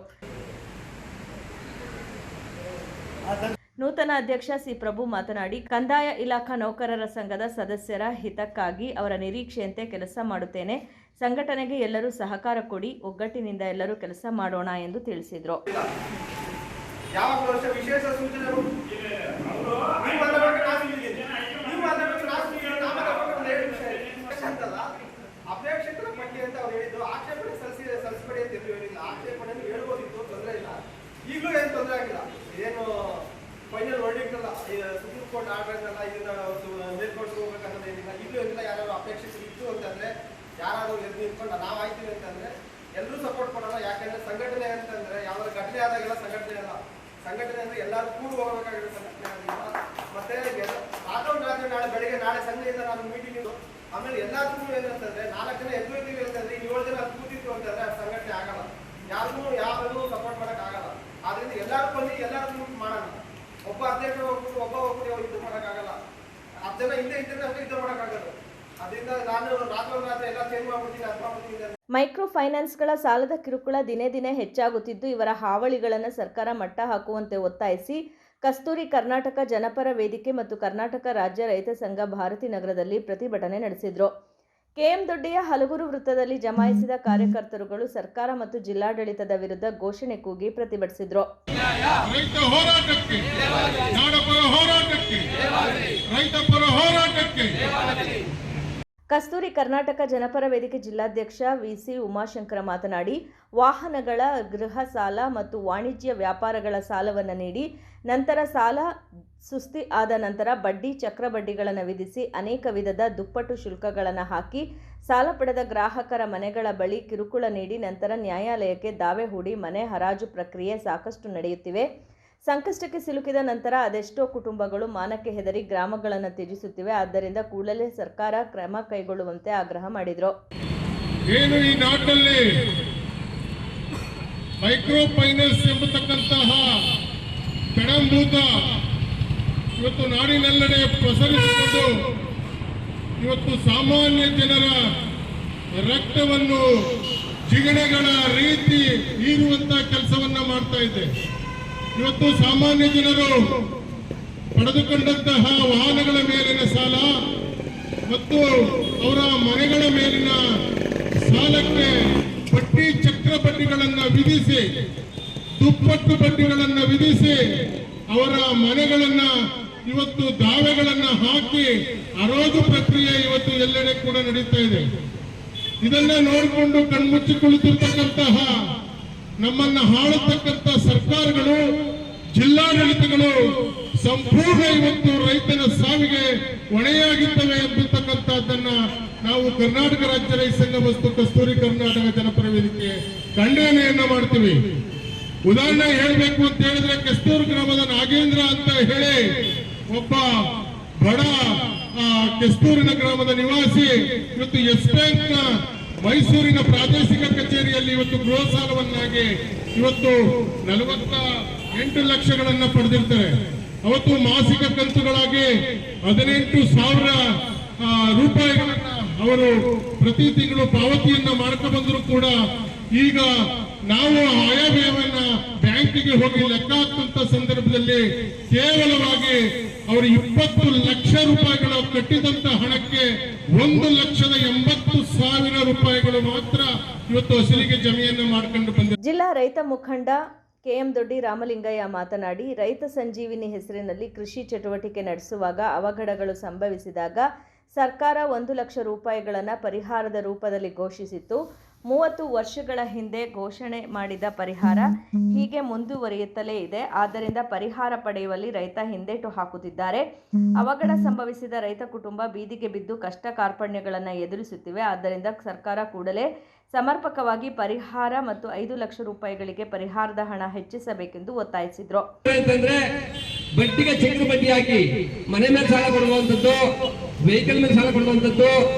ನೂತನ ಅಧ್ಯಕ್ಷ ಸಿ ಪ್ರಭು ಮಾತನಾಡಿ, ಕಂದಾಯ ಇಲಾಖಾ ನೌಕರರ ಸಂಘದ ಸದಸ್ಯರ ಹಿತಕ್ಕಾಗಿ ಅವರ ನಿರೀಕ್ಷೆಯಂತೆ ಕೆಲಸ ಮಾಡುತ್ತೇನೆ. ಸಂಘಟನೆಗೆ ಎಲ್ಲರೂ ಸಹಕಾರ ಕೊಡಿ, ಒಗ್ಗಟ್ಟಿನಿಂದ ಎಲ್ಲರೂ ಕೆಲಸ ಮಾಡೋಣ ಎಂದು ತಿಳಿಸಿದರು. ಅಪೇಕ್ಷಿತರ ಪಟ್ಟಿ ಅಂತ ಅವ್ರು ಹೇಳಿದ್ದು, ಆಕ್ಷೇಪಣೆ ಸಲ್ಲಿಸಬೇಡಿ ಅಂತ ಹೇಳಿಲ್ಲ. ಆಕ್ಷೇಪಣೆ ಹೇಳ್ಬೋದಿತ್ತು, ತೊಂದರೆ ಇಲ್ಲ. ಈಗಲೂ ಏನು ತೊಂದರೆ ಆಗಿಲ್ಲ. ಏನು ಫೈನಲ್ ವರ್ಡಿಕ್ಟ್ ಅಲ್ಲ, ಸುಪ್ರೀಂ ಕೋರ್ಟ್ ಆರ್ಡರ್ ಅಲ್ಲ, ಇದನ್ನ ಮೇಲ್ಕೋರ್ಟ್ಗೆ ಹೋಗ್ಬೇಕನ್ನೋದು ಏನಿಲ್ಲ. ಈಗಲೂ ಏನಿಲ್ಲ. ಯಾರು ಅಪೇಕ್ಷಿತರು ಇತ್ತು ಅಂತಂದ್ರೆ, ಯಾರಾದ್ರೂ ಎದ್ದು ನಿಂತ್ಕೊಂಡು ನಾವು ಆಯ್ತೀವಿ ಅಂತಂದ್ರೆ ಎಲ್ಲರೂ ಸಪೋರ್ಟ್ ಕೊಡೋಣ. ಯಾಕಂದ್ರೆ ಸಂಘಟನೆ ಅಂತಂದ್ರೆ ಯಾವ್ದಾದ್ರು ಘಟನೆ ಆದಾಗೆಲ್ಲ ಸಂಘಟನೆ ಅಲ್ಲ. ಸಂಘಟನೆ ಅಂದ್ರೆ ಎಲ್ಲರೂ ಕೂಡಿ ಹೋಗಬೇಕಾಗಿರೋ ಸಂಘಟನೆ ಆಗಿಲ್ಲ. ಮತ್ತೆ ರಾತ್ರಿ ನಾಳೆ ಬೆಳಿಗ್ಗೆ ನಾಳೆ ಸಂಜೆಯಿಂದ ನಾನು ಮೀಟಿಂಗ್ ಇದ್ದು ಆಮೇಲೆ ಎಲ್ಲಾದ್ರೂ ಏನಂತಂದ್ರೆ 4 ಜನ ಎದ್ದು ಇದ್ದೀವಿ ಅಂತಂದ್ರೆ 7 ಜನ ಕೂತಿತ್ತು ಅಂತಂದ್ರೆ ಆ ಸಂಘಟನೆ ಆಗಲ್ಲ. ಯಾರನ್ನೂ ಸಪೋರ್ಟ್ ಮಾಡಕ್ ಆಗಲ್ಲ. ಆದ್ರಿಂದ ಎಲ್ಲಾರು ಬಂದು ಎಲ್ಲಾರು ಮಾಡೋಣ. ಒಬ್ಬ ಅಧ್ಯಕ್ಷ ಹೋಗ್ಬಿಟ್ಟು ಒಬ್ಬ ಯುದ್ಧ ಮಾಡಕ್ಕಾಗಲ್ಲ. 10 ಜನ ಹಿಂದೆ ಇದ್ದರೆ ನಮ್ಗೆ ಯುದ್ಧ ಮಾಡಕ್ಕಾಗಲ್ಲ. ಅದರಿಂದ ನಾನು ರಾತ್ರಿ ಎಲ್ಲ ಚೇಂಜ್ ಮಾಡ್ಬಿಡ್ತೀನಿ, ಅರ್ಥ ಮಾಡ್ಬಿಡ್ತೀನಿ. ಮೈಕ್ರೋ ಫೈನಾನ್ಸ್ಗಳ ಸಾಲದ ಕಿರುಕುಳ ದಿನೇ ದಿನೇ ಹೆಚ್ಚಾಗುತ್ತಿದ್ದು, ಇವರ ಹಾವಳಿಗಳನ್ನು ಸರ್ಕಾರ ಮಟ್ಟ ಹಾಕುವಂತೆ ಒತ್ತಾಯಿಸಿ ಕಸ್ತೂರಿ ಕರ್ನಾಟಕ ಜನಪರ ವೇದಿಕೆ ಮತ್ತು ಕರ್ನಾಟಕ ರಾಜ್ಯ ರೈತ ಸಂಘ ಭಾರತಿ ನಗರದಲ್ಲಿ ಪ್ರತಿಭಟನೆ ನಡೆಸಿದರು. ಕೆಎಂ ದೊಡ್ಡಿಯ ಹಲಗೂರು ವೃತ್ತದಲ್ಲಿ ಜಮಾಯಿಸಿದ ಕಾರ್ಯಕರ್ತರುಗಳು ಸರ್ಕಾರ ಮತ್ತು ಜಿಲ್ಲಾಡಳಿತದ ವಿರುದ್ಧ ಘೋಷಣೆ ಕೂಗಿ ಪ್ರತಿಭಟಿಸಿದರು. ಕಸ್ತೂರಿ ಕರ್ನಾಟಕ ಜನಪರ ವೇದಿಕೆ ಜಿಲ್ಲಾಧ್ಯಕ್ಷ ವಿಸಿ ಉಮಾಶಂಕರ ಮಾತನಾಡಿ, ವಾಹನಗಳ, ಗೃಹ ಸಾಲ ಮತ್ತು ವಾಣಿಜ್ಯ ವ್ಯಾಪಾರಗಳ ಸಾಲವನ್ನು ನೀಡಿ ನಂತರ ಸಾಲ ಸುಸ್ತಿ ಆದ ನಂತರ ಬಡ್ಡಿ, ಚಕ್ರ ಬಡ್ಡಿಗಳನ್ನು ವಿಧಿಸಿ ಅನೇಕ ವಿಧದ ದುಪ್ಪಟ್ಟು ಶುಲ್ಕಗಳನ್ನು ಹಾಕಿ ಸಾಲ ಪಡೆದ ಗ್ರಾಹಕರ ಮನೆಗಳ ಬಳಿ ಕಿರುಕುಳ ನೀಡಿ ನಂತರ ನ್ಯಾಯಾಲಯಕ್ಕೆ ದಾವೆ ಹೂಡಿ ಮನೆ ಹರಾಜು ಪ್ರಕ್ರಿಯೆ ಸಾಕಷ್ಟು ನಡೆಯುತ್ತಿವೆ. ಸಂಕಷ್ಟಕ್ಕೆ ಸಿಲುಕಿದ ನಂತರ ಅದೆಷ್ಟೋ ಕುಟುಂಬಗಳು ಮಾನಕ್ಕೆ ಹೆದರಿ ಗ್ರಾಮಗಳನ್ನು ತ್ಯಜಿಸುತ್ತಿವೆ. ಆದ್ದರಿಂದ ಕೂಡಲೇ ಸರ್ಕಾರ ಕ್ರಮ ಕೈಗೊಳ್ಳುವಂತೆ ಆಗ್ರಹ ಮಾಡಿದರು. ಏನು ಈ ನಾಡಿನಲ್ಲಿ ಮೈಕ್ರೋ ಫೈನಾನ್ಸ್ ಎಂಬತಕ್ಕಂತಹ ಪೆಡಂಭೂತ ಇವತ್ತು ನಾಡಿನೆಲ್ಲೆಡೆ ಪ್ರಸರಿಸಿಕೊಂಡು ಇವತ್ತು ಸಾಮಾನ್ಯ ಜನರ ರಕ್ತವನ್ನು ಜಿಗಣೆಗಳ ರೀತಿ ಹೀರುವಂತ ಕೆಲಸವನ್ನ ಮಾಡ್ತಾ ಇದೆ. ಇವತ್ತು ಸಾಮಾನ್ಯ ಜನರು ಪಡೆದುಕೊಂಡಂತಹ ವಾಹನಗಳ ಮೇಲಿನ ಸಾಲ ಮತ್ತು ಅವರ ಮನೆಗಳ ಮೇಲಿನ ಸಾಲಕ್ಕೆ ಬಡ್ಡಿ, ಚಕ್ರ ಬಡ್ಡಿಗಳನ್ನು ವಿಧಿಸಿ, ದುಪ್ಪಟ್ಟು ಬಡ್ಡಿಗಳನ್ನು ವಿಧಿಸಿ ಅವರ ಮನೆಗಳನ್ನ ಇವತ್ತು ದಾವೆಗಳನ್ನ ಹಾಕಿ ಹರಾಜು ಪ್ರಕ್ರಿಯೆ ಇವತ್ತು ಎಲ್ಲೆಡೆ ಕೂಡ ನಡೀತಾ ಇದೆ. ಇದನ್ನ ನೋಡಿಕೊಂಡು ಕಣ್ಮುಚ್ಚಿ ಕುಳಿತಿರ್ತಕ್ಕಂತಹ ನಮ್ಮನ್ನ ಆಳತಕ್ಕಂಥ ಸರ್ಕಾರಗಳು, ಜಿಲ್ಲಾಡಳಿತಗಳು ಸಂಪೂರ್ಣ ಇವತ್ತು ರೈತನ ಸಾವಿಗೆ ಹೊಣೆಯಾಗಿದ್ದೇವೆ ಎಂಬತಕ್ಕಂಥದ್ದನ್ನ ನಾವು ಕರ್ನಾಟಕ ರಾಜ್ಯ ರೈತ ಸಂಘ ಮತ್ತು ಕಸ್ತೂರಿ ಕರ್ನಾಟಕ ಜನಪರ ವೇದಿಕೆ ಖಂಡನೆಯನ್ನ ಮಾಡ್ತೀವಿ. ಉದಾಹರಣೆ ಹೇಳಬೇಕು ಅಂತ ಹೇಳಿದ್ರೆ, ಕಸ್ತೂರು ಗ್ರಾಮದ ನಾಗೇಂದ್ರ ಅಂತ ಹೇಳಿ ಒಬ್ಬ ಬಡ ಕಸ್ತೂರಿನ ಗ್ರಾಮದ ನಿವಾಸಿ ಇವತ್ತು ಎಸ್ ಬ್ಯಾಂಕ್ ನ ಮೈಸೂರಿನ ಪ್ರಾದೇಶಿಕ ಕಚೇರಿಯಲ್ಲಿ ಇವತ್ತು ಗೃಹ ಸಾಲವನ್ನಾಗಿ ಇವತ್ತು 48 ಲಕ್ಷಗಳನ್ನ ಪಡೆದಿರ್ತಾರೆ. ಅವತ್ತು ಮಾಸಿಕ ಕಂತುಗಳಾಗಿ 18,000 ರೂಪಾಯಿಗಳನ್ನ ಅವರು ಪ್ರತಿ ತಿಂಗಳು ಪಾವತಿಯನ್ನ ಮಾಡ್ಕೊ ಬಂದ್ರು ಕೂಡ ಈಗ ನಾವು ಆಯವ್ಯಯವನ್ನ ಬ್ಯಾಂಕಿಗೆ ಹೋಗಿ ಲೆಕ್ಕ ಹಾಕುವಂತ ಸಂದರ್ಭದಲ್ಲಿ ಕೇವಲವಾಗಿ ಅವರು 20 ಲಕ್ಷ ರೂಪಾಯಿಗಳ ಕಟ್ಟಿದಂತ ಹಣಕ್ಕೆ 1,80,000 ರೂಪಾಯಿಗಳು ಮಾತ್ರ ಇವತ್ತು ಅಸಲಿಗೆ ಜಮೀನನ್ನು ಮಾಡ್ಕೊಂಡು ಬಂದಿದ್ದಾರೆ. ಜಿಲ್ಲಾ ರೈತ ಮುಖಂಡ ಕೆಎಂ ದೊಡ್ಡಿ ರಾಮಲಿಂಗಯ್ಯ ಮಾತನಾಡಿ, ರೈತ ಸಂಜೀವಿನಿ ಹೆಸರಿನಲ್ಲಿ ಕೃಷಿ ಚಟುವಟಿಕೆ ನಡೆಸುವಾಗ ಅವಘಡಗಳು ಸಂಭವಿಸಿದಾಗ ಸರ್ಕಾರ 1 ಲಕ್ಷ ರೂಪಾಯಿಗಳನ್ನು ಪರಿಹಾರದ ರೂಪದಲ್ಲಿ ಘೋಷಿಸಿತ್ತು. 30 ವರ್ಷಗಳ ಹಿಂದೆ ಘೋಷಣೆ ಮಾಡಿದ ಪರಿಹಾರ ಹೀಗೆ ಮುಂದುವರಿಯುತ್ತಲೇ ಇದೆ. ಆದ್ದರಿಂದ ಪರಿಹಾರ ಪಡೆಯುವಲ್ಲಿ ರೈತ ಹಿಂದೇಟು ಹಾಕುತ್ತಿದ್ದಾರೆ. ಅವಘಡ ಸಂಭವಿಸಿದ ರೈತ ಕುಟುಂಬ ಬೀದಿಗೆ ಬಿದ್ದು ಕಷ್ಟ ಕಾರ್ಪಣ್ಯಗಳನ್ನು ಎದುರಿಸುತ್ತಿವೆ. ಆದ್ದರಿಂದ ಸರ್ಕಾರ ಕೂಡಲೇ ಸಮರ್ಪಕವಾಗಿ ಪರಿಹಾರ ಮತ್ತು 5 ಲಕ್ಷ ರೂಪಾಯಿಗಳಿಗೆ ಪರಿಹಾರದ ಹಣ ಹೆಚ್ಚಿಸಬೇಕೆಂದು ಒತ್ತಾಯಿಸಿದರು. ಬಡ್ಡಿಗೆ ಚಕ್ರ ಬಡ್ಡಿ ಹಾಕಿ ಮನೆ ಮೇಲೆ ಸಾಲ ಕೊಡುವಂಥದ್ದು, ವೆಹಿಕಲ್ ಮೇಲೆ ಸಾಲ ಕೊಡುವಂಥದ್ದು,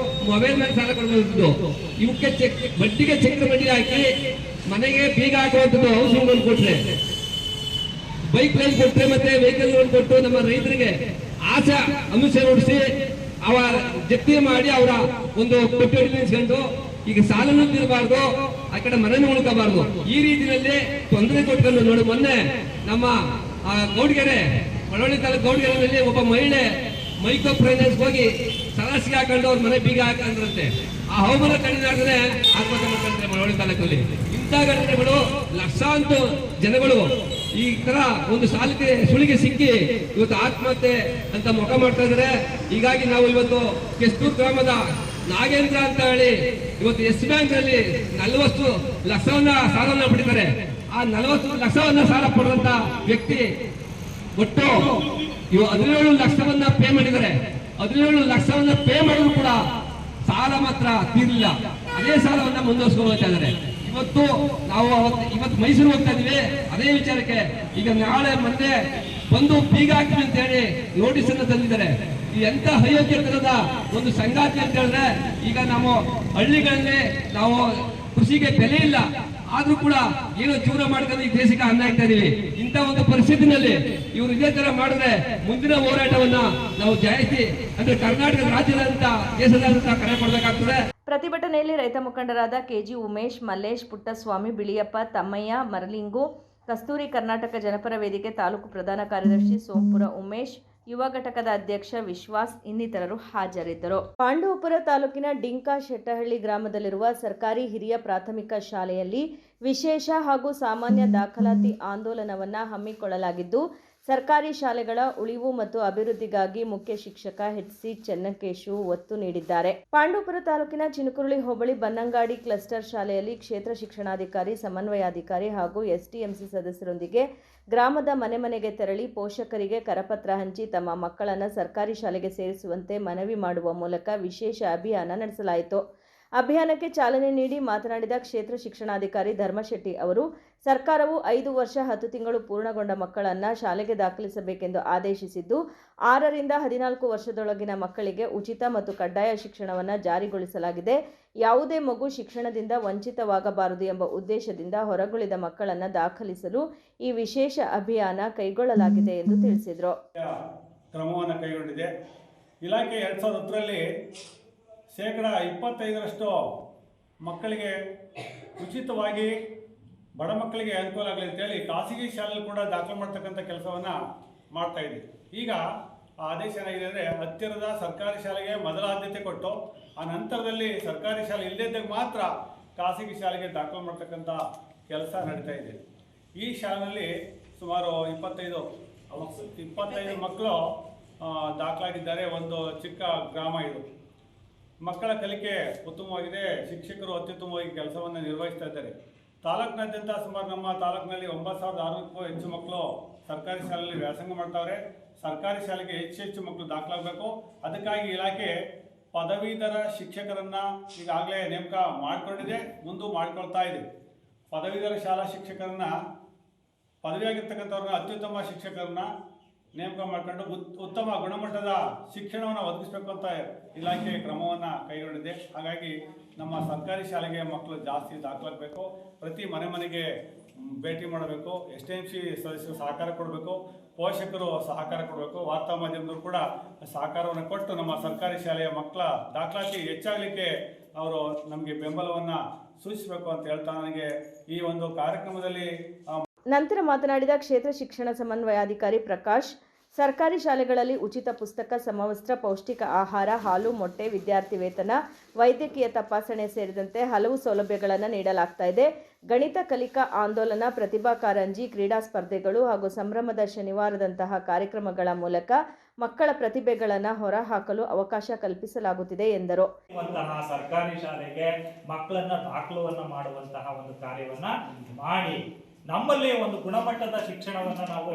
ಮೊಬೈಲ್ ಮೇಲೆ ಸಾಲ ಕೊಡುವಂಥದ್ದು, ಇವಕ್ಕೆ ಬಡ್ಡಿಗೆ ಚಕ್ರ ಬಡ್ಡಿ ಹಾಕಿ ಮನೆಗೆ ಬೀಗ ಹಾಕುವಂಥದ್ದು, ಹೌಸಿಂಗ್ ಲೋನ್ ಕೊಟ್ರೆ, ಬೈಕ್ ಲೋನ್ ಕೊಟ್ರೆ, ಮತ್ತೆ ವೆಹಿಕಲ್ ಲೋನ್ ಕೊಟ್ಟು ನಮ್ಮ ರೈತರಿಗೆ ಆಸೆ ಅನುಸರಿಸಿ ನೋಡಿಸಿ ಅವರ ಜಪ್ತಿ ಮಾಡಿ ಅವರ ಒಂದು ಕೊಟ್ಟಡಿ ನಿಲ್ಸ್ಕೊಂಡು ಈಗ ಸಾಲನೂ ತಿರಬಾರ್ದು, ಆ ಕಡೆ ಮನೆನೂ ಉಳ್ಕೋಬಾರ್ದು. ಈ ರೀತಿಯಲ್ಲಿ ತೊಂದರೆ ಕೊಟ್ಕೊಂಡು ನೋಡಿ, ಮೊನ್ನೆ ನಮ್ಮ ಗೌಡ್ಗೆರೆ, ಮಳವಳ್ಳಿ ತಾಲೂಕು ಗೌಡ್ಗೆರೆಯಲ್ಲಿ ಒಬ್ಬ ಮಹಿಳೆ ಮೈಕ್ರೋ ಫೈನಾನ್ಸ್ ಹೋಗಿ ಸರಾಸಿಗೆ ಹಾಕೊಂಡು ಅವ್ರ ಮನೆ ಬೀಗ ಹಾಕಂದ್ರಂತೆ. ಆ ಹವಾಮಾನ ಕಡಿಮೆ ಆತ್ಮಹತ್ಯೆ ಮಾಡ್ಕೊಂಡ್ರೆ ಮಳವಳ್ಳಿ ತಾಲೂಕಲ್ಲಿ. ಇಂಥ ಘಟನೆಗಳು ಲಕ್ಷಾಂತರ ಜನಗಳು ಈ ತರ ಒಂದು ಸಾಲಕ್ಕೆ ಸುಳಿಗೆ ಸಿಕ್ಕಿ ಇವತ್ತು ಆತ್ಮಹತ್ಯೆ ಅಂತ ಮುಖ ಮಾಡ್ತಾ ಇದ್ದಾರೆ. ಹೀಗಾಗಿ ನಾವು ಇವತ್ತು ಕೆಸ್ತೂರು ಗ್ರಾಮದ ನಾಗೇಂದ್ರ ಅಂತ ಹೇಳಿ ಇವತ್ತು ಎಸ್ ಬ್ಯಾಂಕ್ ನಲ್ಲಿ 40 ಲಕ್ಷವನ್ನ ಸಾಲವನ್ನ ಪಡಿತಾರೆ. ಆ 40 ಲಕ್ಷವನ್ನ ಸಾಲ ಪಡೆದಂತ ವ್ಯಕ್ತಿ ಒಟ್ಟು 17 ಲಕ್ಷವನ್ನ ಪೇ ಮಾಡಿದ್ದಾರೆ. 17 ಲಕ್ಷವನ್ನ ಪೇ ಮಾಡಿದ್ರು ಕೂಡ ಸಾಲ ಮಾತ್ರ ತೀರ್ಲಿಲ್ಲ. ಅದೇ ಸಾಲವನ್ನ ಮುಂದುವರಿಸ್ಕೊಂಡು ಹೋಗ್ತಾ ಇದ್ದಾರೆ. ಇವತ್ತು ನಾವು ಮೈಸೂರು ಹೋಗ್ತಾ ಇದೀವಿ ಅದೇ ವಿಚಾರಕ್ಕೆ. ಈಗ ನಾಳೆ ಮತ್ತೆ ಬಂದು ಬೀಗ ಹಾಕ್ತೀವಿ ಅಂತ ಹೇಳಿ ನೋಟಿಸ್ ಅನ್ನು ತಂದಿದ್ದಾರೆ. ಈ ಎಂತ ಅಯೋಗ್ಯತನದ ಒಂದು ಸಂಗಾತಿ ಅಂತ ಹೇಳಿದ್ರೆ, ಈಗ ನಾವು ಹಳ್ಳಿಗಳಲ್ಲಿ ನಾವು ಕೃಷಿಗೆ ಬೆಲೆ ಇಲ್ಲ, ಆದ್ರೂ ಕೂಡ ಏನೋ ಜೀವನ ಮಾಡ್ಕೊಂಡು ಈ ದೇಶಕ್ಕೆ ಅನ್ನ ಇಡ್ತಾ ಇದೀವಿ. ಇಂಥ ಒಂದು ಪರಿಸ್ಥಿತಿನಲ್ಲಿ ಇವರು ಇದೇ ತರ ಮಾಡಿದ್ರೆ ಮುಂದಿನ ಹೋರಾಟವನ್ನ ನಾವು ಜಾಸ್ತಿ ಅಂದ್ರೆ ಕರ್ನಾಟಕ ರಾಜ್ಯದಂತ ದೇಶದಾದ್ಯಂತ ಕರೆ ಕೊಡಬೇಕಾಗ್ತದೆ. ಪ್ರತಿಭಟನೆಯಲ್ಲಿ ರೈತ ಮುಖಂಡರಾದ ಕೆಜಿ ಉಮೇಶ್, ಮಲ್ಲೇಶ್, ಪುಟ್ಟಸ್ವಾಮಿ, ಬಿಳಿಯಪ್ಪ, ತಮ್ಮಯ್ಯ, ಮರಲಿಂಗು, ಕಸ್ತೂರಿ ಕರ್ನಾಟಕ ಜನಪರ ವೇದಿಕೆ ತಾಲೂಕು ಪ್ರಧಾನ ಕಾರ್ಯದರ್ಶಿ ಸೋಂಪುರ ಉಮೇಶ್, ಯುವ ಘಟಕದ ಅಧ್ಯಕ್ಷ ವಿಶ್ವಾಸ್ ಇನ್ನಿತರರು ಹಾಜರಿದ್ದರು. ಪಾಂಡವಪುರ ತಾಲೂಕಿನ ಡಿಂಕಾ ಶೆಟ್ಟಹಳ್ಳಿ ಗ್ರಾಮದಲ್ಲಿರುವ ಸರ್ಕಾರಿ ಹಿರಿಯ ಪ್ರಾಥಮಿಕ ಶಾಲೆಯಲ್ಲಿ ವಿಶೇಷ ಹಾಗೂ ಸಾಮಾನ್ಯ ದಾಖಲಾತಿ ಆಂದೋಲನವನ್ನು ಹಮ್ಮಿಕೊಳ್ಳಲಾಗಿದ್ದು, ಸರ್ಕಾರಿ ಶಾಲೆಗಳ ಉಳಿವು ಮತ್ತು ಅಭಿವೃದ್ಧಿಗಾಗಿ ಮುಖ್ಯ ಶಿಕ್ಷಕ ಎಚ್.ಸಿ. ಚೆನ್ನಕೇಶು ಒತ್ತು ನೀಡಿದ್ದಾರೆ. ಪಾಂಡವಪುರ ತಾಲೂಕಿನ ಚಿನಕುರಳಿ ಹೋಬಳಿ ಬನ್ನಂಗಾಡಿ ಕ್ಲಸ್ಟರ್ ಶಾಲೆಯಲ್ಲಿ ಕ್ಷೇತ್ರ ಶಿಕ್ಷಣಾಧಿಕಾರಿ, ಸಮನ್ವಯಾಧಿಕಾರಿ ಹಾಗೂ ಎಸ್ಟಿಎಂಸಿ ಸದಸ್ಯರೊಂದಿಗೆ ಗ್ರಾಮದ ಮನೆ ಮನೆಗೆ ತೆರಳಿ ಪೋಷಕರಿಗೆ ಕರಪತ್ರ ಹಂಚಿ ತಮ್ಮ ಮಕ್ಕಳನ್ನು ಸರ್ಕಾರಿ ಶಾಲೆಗೆ ಸೇರಿಸುವಂತೆ ಮನವಿ ಮಾಡುವ ಮೂಲಕ ವಿಶೇಷ ಅಭಿಯಾನ ನಡೆಸಲಾಯಿತು. ಅಭಿಯಾನಕ್ಕೆ ಚಾಲನೆ ನೀಡಿ ಮಾತನಾಡಿದ ಕ್ಷೇತ್ರ ಶಿಕ್ಷಣಾಧಿಕಾರಿ ಧರ್ಮಶೆಟ್ಟಿ ಅವರು, ಸರ್ಕಾರವು 5 ವರ್ಷ 10 ತಿಂಗಳು ಪೂರ್ಣಗೊಂಡ ಮಕ್ಕಳನ್ನು ಶಾಲೆಗೆ ದಾಖಲಿಸಬೇಕೆಂದು ಆದೇಶಿಸಿದ್ದು, 6 ರಿಂದ 14 ವರ್ಷದೊಳಗಿನ ಮಕ್ಕಳಿಗೆ ಉಚಿತ ಮತ್ತು ಕಡ್ಡಾಯ ಶಿಕ್ಷಣವನ್ನು ಜಾರಿಗೊಳಿಸಲಾಗಿದೆ. ಯಾವುದೇ ಮಗು ಶಿಕ್ಷಣದಿಂದ ವಂಚಿತವಾಗಬಾರದು ಎಂಬ ಉದ್ದೇಶದಿಂದ ಹೊರಗುಳಿದ ಮಕ್ಕಳನ್ನು ದಾಖಲಿಸಲು ಈ ವಿಶೇಷ ಅಭಿಯಾನ ಕೈಗೊಳ್ಳಲಾಗಿದೆ ಎಂದು ತಿಳಿಸಿದರು. ಕ್ರಮವನ್ನು ಕೈಗೊಂಡಿದೆ. ಇಲಾಖೆ 2010ರಲ್ಲಿ 25% ಮಕ್ಕಳಿಗೆ ಉಚಿತವಾಗಿ ಬಡ ಮಕ್ಕಳಿಗೆ ಅನುಕೂಲ ಆಗಲಿ ಅಂತೇಳಿ ಖಾಸಗಿ ಶಾಲೆಯಲ್ಲಿ ಕೂಡ ದಾಖಲು ಮಾಡ್ತಕ್ಕಂಥ ಕೆಲಸವನ್ನು ಮಾಡ್ತಾ ಇದ್ದೀವಿ. ಈಗ ಆ ಆದೇಶ ಏನಾಗಿದೆ ಅಂದರೆ, ಹತ್ತಿರದ ಸರ್ಕಾರಿ ಶಾಲೆಗೆ ಮೊದಲ ಆದ್ಯತೆ ಕೊಟ್ಟು ಆ ನಂತರದಲ್ಲಿ ಸರ್ಕಾರಿ ಶಾಲೆ ಇಲ್ಲದಿದ್ದಾಗ ಮಾತ್ರ ಖಾಸಗಿ ಶಾಲೆಗೆ ದಾಖಲು ಮಾಡ್ತಕ್ಕಂಥ ಕೆಲಸ ನಡೀತಾ ಇದೆ. ಈ ಶಾಲೆಯಲ್ಲಿ ಸುಮಾರು 25 ಮಕ್ಕಳು ದಾಖಲಾಗಿದ್ದಾರೆ. ಒಂದು ಚಿಕ್ಕ ಗ್ರಾಮ ಇದು. ಮಕ್ಕಳ ಕಲಿಕೆ ಉತ್ತಮವಾಗಿದೆ. ಶಿಕ್ಷಕರು ಅತ್ಯುತ್ತಮವಾಗಿ ಕೆಲಸವನ್ನು ನಿರ್ವಹಿಸ್ತಾ ಇದ್ದಾರೆ. ತಾಲೂಕಿನಾದ್ಯಂತ ಸುಮಾರು ನಮ್ಮ ತಾಲೂಕಿನಲ್ಲಿ 9,600ಕ್ಕೂ ಹೆಚ್ಚು ಮಕ್ಕಳು ಸರ್ಕಾರಿ ಶಾಲೆಯಲ್ಲಿ ವ್ಯಾಸಂಗ ಮಾಡ್ತಾವ್ರೆ. ಸರ್ಕಾರಿ ಶಾಲೆಗೆ ಹೆಚ್ಚು ಮಕ್ಕಳು ದಾಖಲಾಗಬೇಕು. ಅದಕ್ಕಾಗಿ ಇಲಾಖೆ ಪದವೀಧರ ಶಿಕ್ಷಕರನ್ನ ಈಗಾಗಲೇ ನೇಮಕ ಮಾಡಿಕೊಂಡಿದೆ, ಮುಂದೆ ಮಾಡಿಕೊಳ್ತಾ ಇದೆ. ಪದವೀಧರ ಶಾಲಾ ಶಿಕ್ಷಕರನ್ನ, ಪದವಿಯಾಗಿರ್ತಕ್ಕಂಥವ್ರನ್ನ, ಅತ್ಯುತ್ತಮ ಶಿಕ್ಷಕರನ್ನ ನೇಮಕ ಮಾಡಿಕೊಂಡು ಉತ್ತಮ ಗುಣಮಟ್ಟದ ಶಿಕ್ಷಣವನ್ನು ಒದಗಿಸಬೇಕು ಅಂತ ಇಲಾಖೆ ಕ್ರಮವನ್ನು ಕೈಗೊಂಡಿದೆ. ಹಾಗಾಗಿ ನಮ್ಮ ಸರ್ಕಾರಿ ಶಾಲೆಗೆ ಮಕ್ಕಳು ಜಾಸ್ತಿ ದಾಖಲಾಗಬೇಕು. ಪ್ರತಿ ಮನೆಗೆ ಭೇಟಿ ಮಾಡಬೇಕು, STMC ಸದಸ್ಯರು ಸಹಕಾರ ಕೊಡಬೇಕು, ಪೋಷಕರು ಸಹಕಾರ ಕೊಡಬೇಕು, ವಾರ್ತಾ ಮಾಧ್ಯಮದವರು ಕೂಡ ಸಹಕಾರವನ್ನು ಕೊಟ್ಟು ನಮ್ಮ ಸರ್ಕಾರಿ ಶಾಲೆಯ ಮಕ್ಕಳ ದಾಖಲಾತಿ ಹೆಚ್ಚಾಗಲಿಕ್ಕೆ ಅವರು ನಮಗೆ ಬೆಂಬಲವನ್ನು ಸೂಚಿಸಬೇಕು ಅಂತ ಹೇಳ್ತಾ ನನಗೆ ಈ ಒಂದು ಕಾರ್ಯಕ್ರಮದಲ್ಲಿ ನಂತರ ಮಾತನಾಡಿದ ಕ್ಷೇತ್ರ ಶಿಕ್ಷಣ ಸಮನ್ವಯಾಧಿಕಾರಿ ಪ್ರಕಾಶ್, ಸರ್ಕಾರಿ ಶಾಲೆಗಳಲ್ಲಿ ಉಚಿತ ಪುಸ್ತಕ, ಸಮವಸ್ತ್ರ, ಪೌಷ್ಟಿಕ ಆಹಾರ, ಹಾಲು, ಮೊಟ್ಟೆ, ವಿದ್ಯಾರ್ಥಿ ವೇತನ, ವೈದ್ಯಕೀಯ ತಪಾಸಣೆ ಸೇರಿದಂತೆ ಹಲವು ಸೌಲಭ್ಯಗಳನ್ನು ನೀಡಲಾಗ್ತಾ ಇದೆ. ಗಣಿತ ಕಲಿಕಾ ಆಂದೋಲನ, ಪ್ರತಿಭಾ ಕಾರಂಜಿ, ಕ್ರೀಡಾ ಸ್ಪರ್ಧೆಗಳು ಹಾಗೂ ಸಂಭ್ರಮದ ಶನಿವಾರದಂತಹ ಕಾರ್ಯಕ್ರಮಗಳ ಮೂಲಕ ಮಕ್ಕಳ ಪ್ರತಿಭೆಗಳನ್ನು ಹೊರಹಾಕಲು ಅವಕಾಶ ಕಲ್ಪಿಸಲಾಗುತ್ತಿದೆ ಎಂದರು. ಸರ್ಕಾರಿ ಶಾಲೆಗೆ ಮಕ್ಕಳನ್ನ ದಾಖಲುವನ್ನ ಮಾಡುವಂತಹ ಒಂದು ಕಾರ್ಯವನ್ನ ಮಾಡಿ ನಮ್ಮಲ್ಲಿ ಒಂದು ಗುಣಮಟ್ಟದ ಶಿಕ್ಷಣವನ್ನು ನಾವು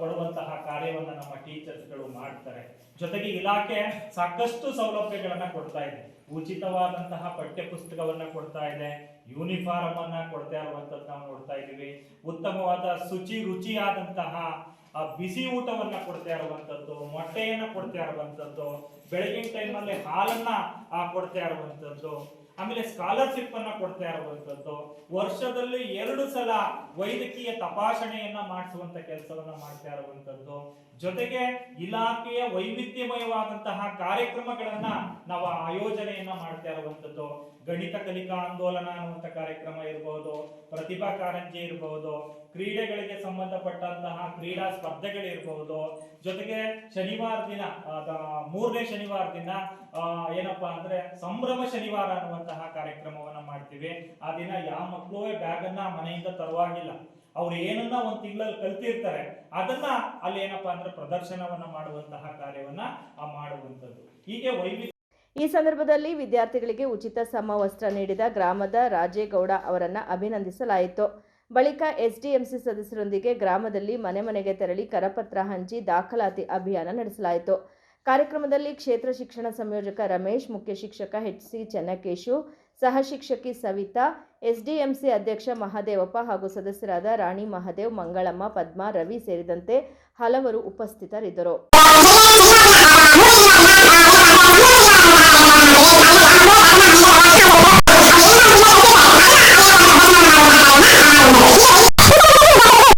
ಕೊಡುವಂತಹ ಕಾರ್ಯವನ್ನು ನಮ್ಮ ಟೀಚರ್ಸ್ಗಳು ಮಾಡ್ತಾರೆ. ಜೊತೆಗೆ ಇಲಾಖೆ ಸಾಕಷ್ಟು ಸೌಲಭ್ಯಗಳನ್ನ ಕೊಡ್ತಾ ಇದೆ. ಉಚಿತವಾದಂತಹ ಪಠ್ಯ ಪುಸ್ತಕವನ್ನ ಕೊಡ್ತಾ ಇದೆ, ಯೂನಿಫಾರ್ಮ್ ಅನ್ನ ಕೊಡ್ತಾ ಇರುವಂತದ್ದು ನಾವು ನೋಡ್ತಾ ಇದ್ದೀವಿ. ಉತ್ತಮವಾದ ರುಚಿಯಾದಂತಹ ಬಿಸಿ ಊಟವನ್ನ ಕೊಡ್ತಾ ಇರುವಂತದ್ದು, ಮೊಟ್ಟೆಯನ್ನ ಕೊಡ್ತಾ ಇರುವಂತದ್ದು, ಬೆಳಗಿನ ಟೈಮಲ್ಲಿ ಹಾಲನ್ನ ಕೊಡ್ತಾ ಇರುವಂತದ್ದು, ಆಮೇಲೆ ಸ್ಕಾಲರ್ಶಿಪ್ ಅನ್ನ ಕೊಡ್ತಾ ಇರುವಂತದ್ದು, ವರ್ಷದಲ್ಲಿ 2 ಸಲ ವೈದ್ಯಕೀಯ ತಪಾಸಣೆಯನ್ನ ಮಾಡಿಸುವಂತ ಕೆಲಸವನ್ನ ಮಾಡ್ತಾ ಇರುವಂತದ್ದು, ಜೊತೆಗೆ ಇಲಾಖೆಯ ವೈವಿಧ್ಯಮಯವಾದಂತಹ ಕಾರ್ಯಕ್ರಮಗಳನ್ನ ನಾವು ಆಯೋಜನೆಯನ್ನ ಮಾಡ್ತಾ ಇರುವಂತದ್ದು. ಗಣಿತ ಕಲಿಕಾ ಆಂದೋಲನ ಅನ್ನುವಂಥ ಕಾರ್ಯಕ್ರಮ ಇರಬಹುದು, ಪ್ರತಿಭಾ ಕಾರಂಜಿ ಇರಬಹುದು, ಕ್ರೀಡೆಗಳಿಗೆ ಸಂಬಂಧಪಟ್ಟಂತಹ ಕ್ರೀಡಾ ಸ್ಪರ್ಧೆಗಳಿರಬಹುದು. ಜೊತೆಗೆ ಶನಿವಾರ ದಿನ 3ನೇ ಶನಿವಾರ ದಿನ ಏನಪ್ಪಾ ಅಂದ್ರೆ ಸಂಭ್ರಮ ಶನಿವಾರ ಅನ್ನುವಂತಹ ಕಾರ್ಯಕ್ರಮವನ್ನ ಮಾಡ್ತೀವಿ. ಆ ದಿನ ಯಾವ ಮಕ್ಕಳು ಬ್ಯಾಗ್ ಅನ್ನ ಮನೆಯಿಂದ ತರುವಾಗಿಲ್ಲ, ಅವ್ರು ಏನನ್ನ ಒಂದು ತಿಂಗಳಲ್ಲಿ ಕಲ್ತಿರ್ತಾರೆ ಅದನ್ನ ಅಲ್ಲಿ ಏನಪ್ಪಾ ಅಂದ್ರೆ ಪ್ರದರ್ಶನವನ್ನ ಮಾಡುವಂತಹ ಕಾರ್ಯವನ್ನ ಮಾಡುವಂತದ್ದು. ಹೀಗೆ ವೈವಿಧ್ಯ. ಈ ಸಂದರ್ಭದಲ್ಲಿ ವಿದ್ಯಾರ್ಥಿಗಳಿಗೆ ಉಚಿತ ಸಮವಸ್ತ್ರ ನೀಡಿದ ಗ್ರಾಮದ ರಾಜೇಗೌಡ ಅವರನ್ನು ಅಭಿನಂದಿಸಲಾಯಿತು. ಬಳಿಕ SDMC ಸದಸ್ಯರೊಂದಿಗೆ ಗ್ರಾಮದಲ್ಲಿ ಮನೆ ಮನೆಗೆ ತೆರಳಿ ಕರಪತ್ರ ಹಂಚಿ ದಾಖಲಾತಿ ಅಭಿಯಾನ ನಡೆಸಲಾಯಿತು. ಕಾರ್ಯಕ್ರಮದಲ್ಲಿ ಕ್ಷೇತ್ರ ಶಿಕ್ಷಣ ಸಂಯೋಜಕ ರಮೇಶ್, ಮುಖ್ಯ ಶಿಕ್ಷಕ HC ಚೆನ್ನಕೇಶು, ಸಹ ಶಿಕ್ಷಕಿ ಸವಿತಾ, SDMC ಅಧ್ಯಕ್ಷ ಮಹಾದೇವಪ್ಪ ಹಾಗೂ ಸದಸ್ಯರಾದ ರಾಣಿ ಮಹಾದೇವ್, ಮಂಗಳಮ್ಮ, ಪದ್ಮಾ, ರವಿ ಸೇರಿದಂತೆ ಹಲವರು ಉಪಸ್ಥಿತರಿದ್ದರು.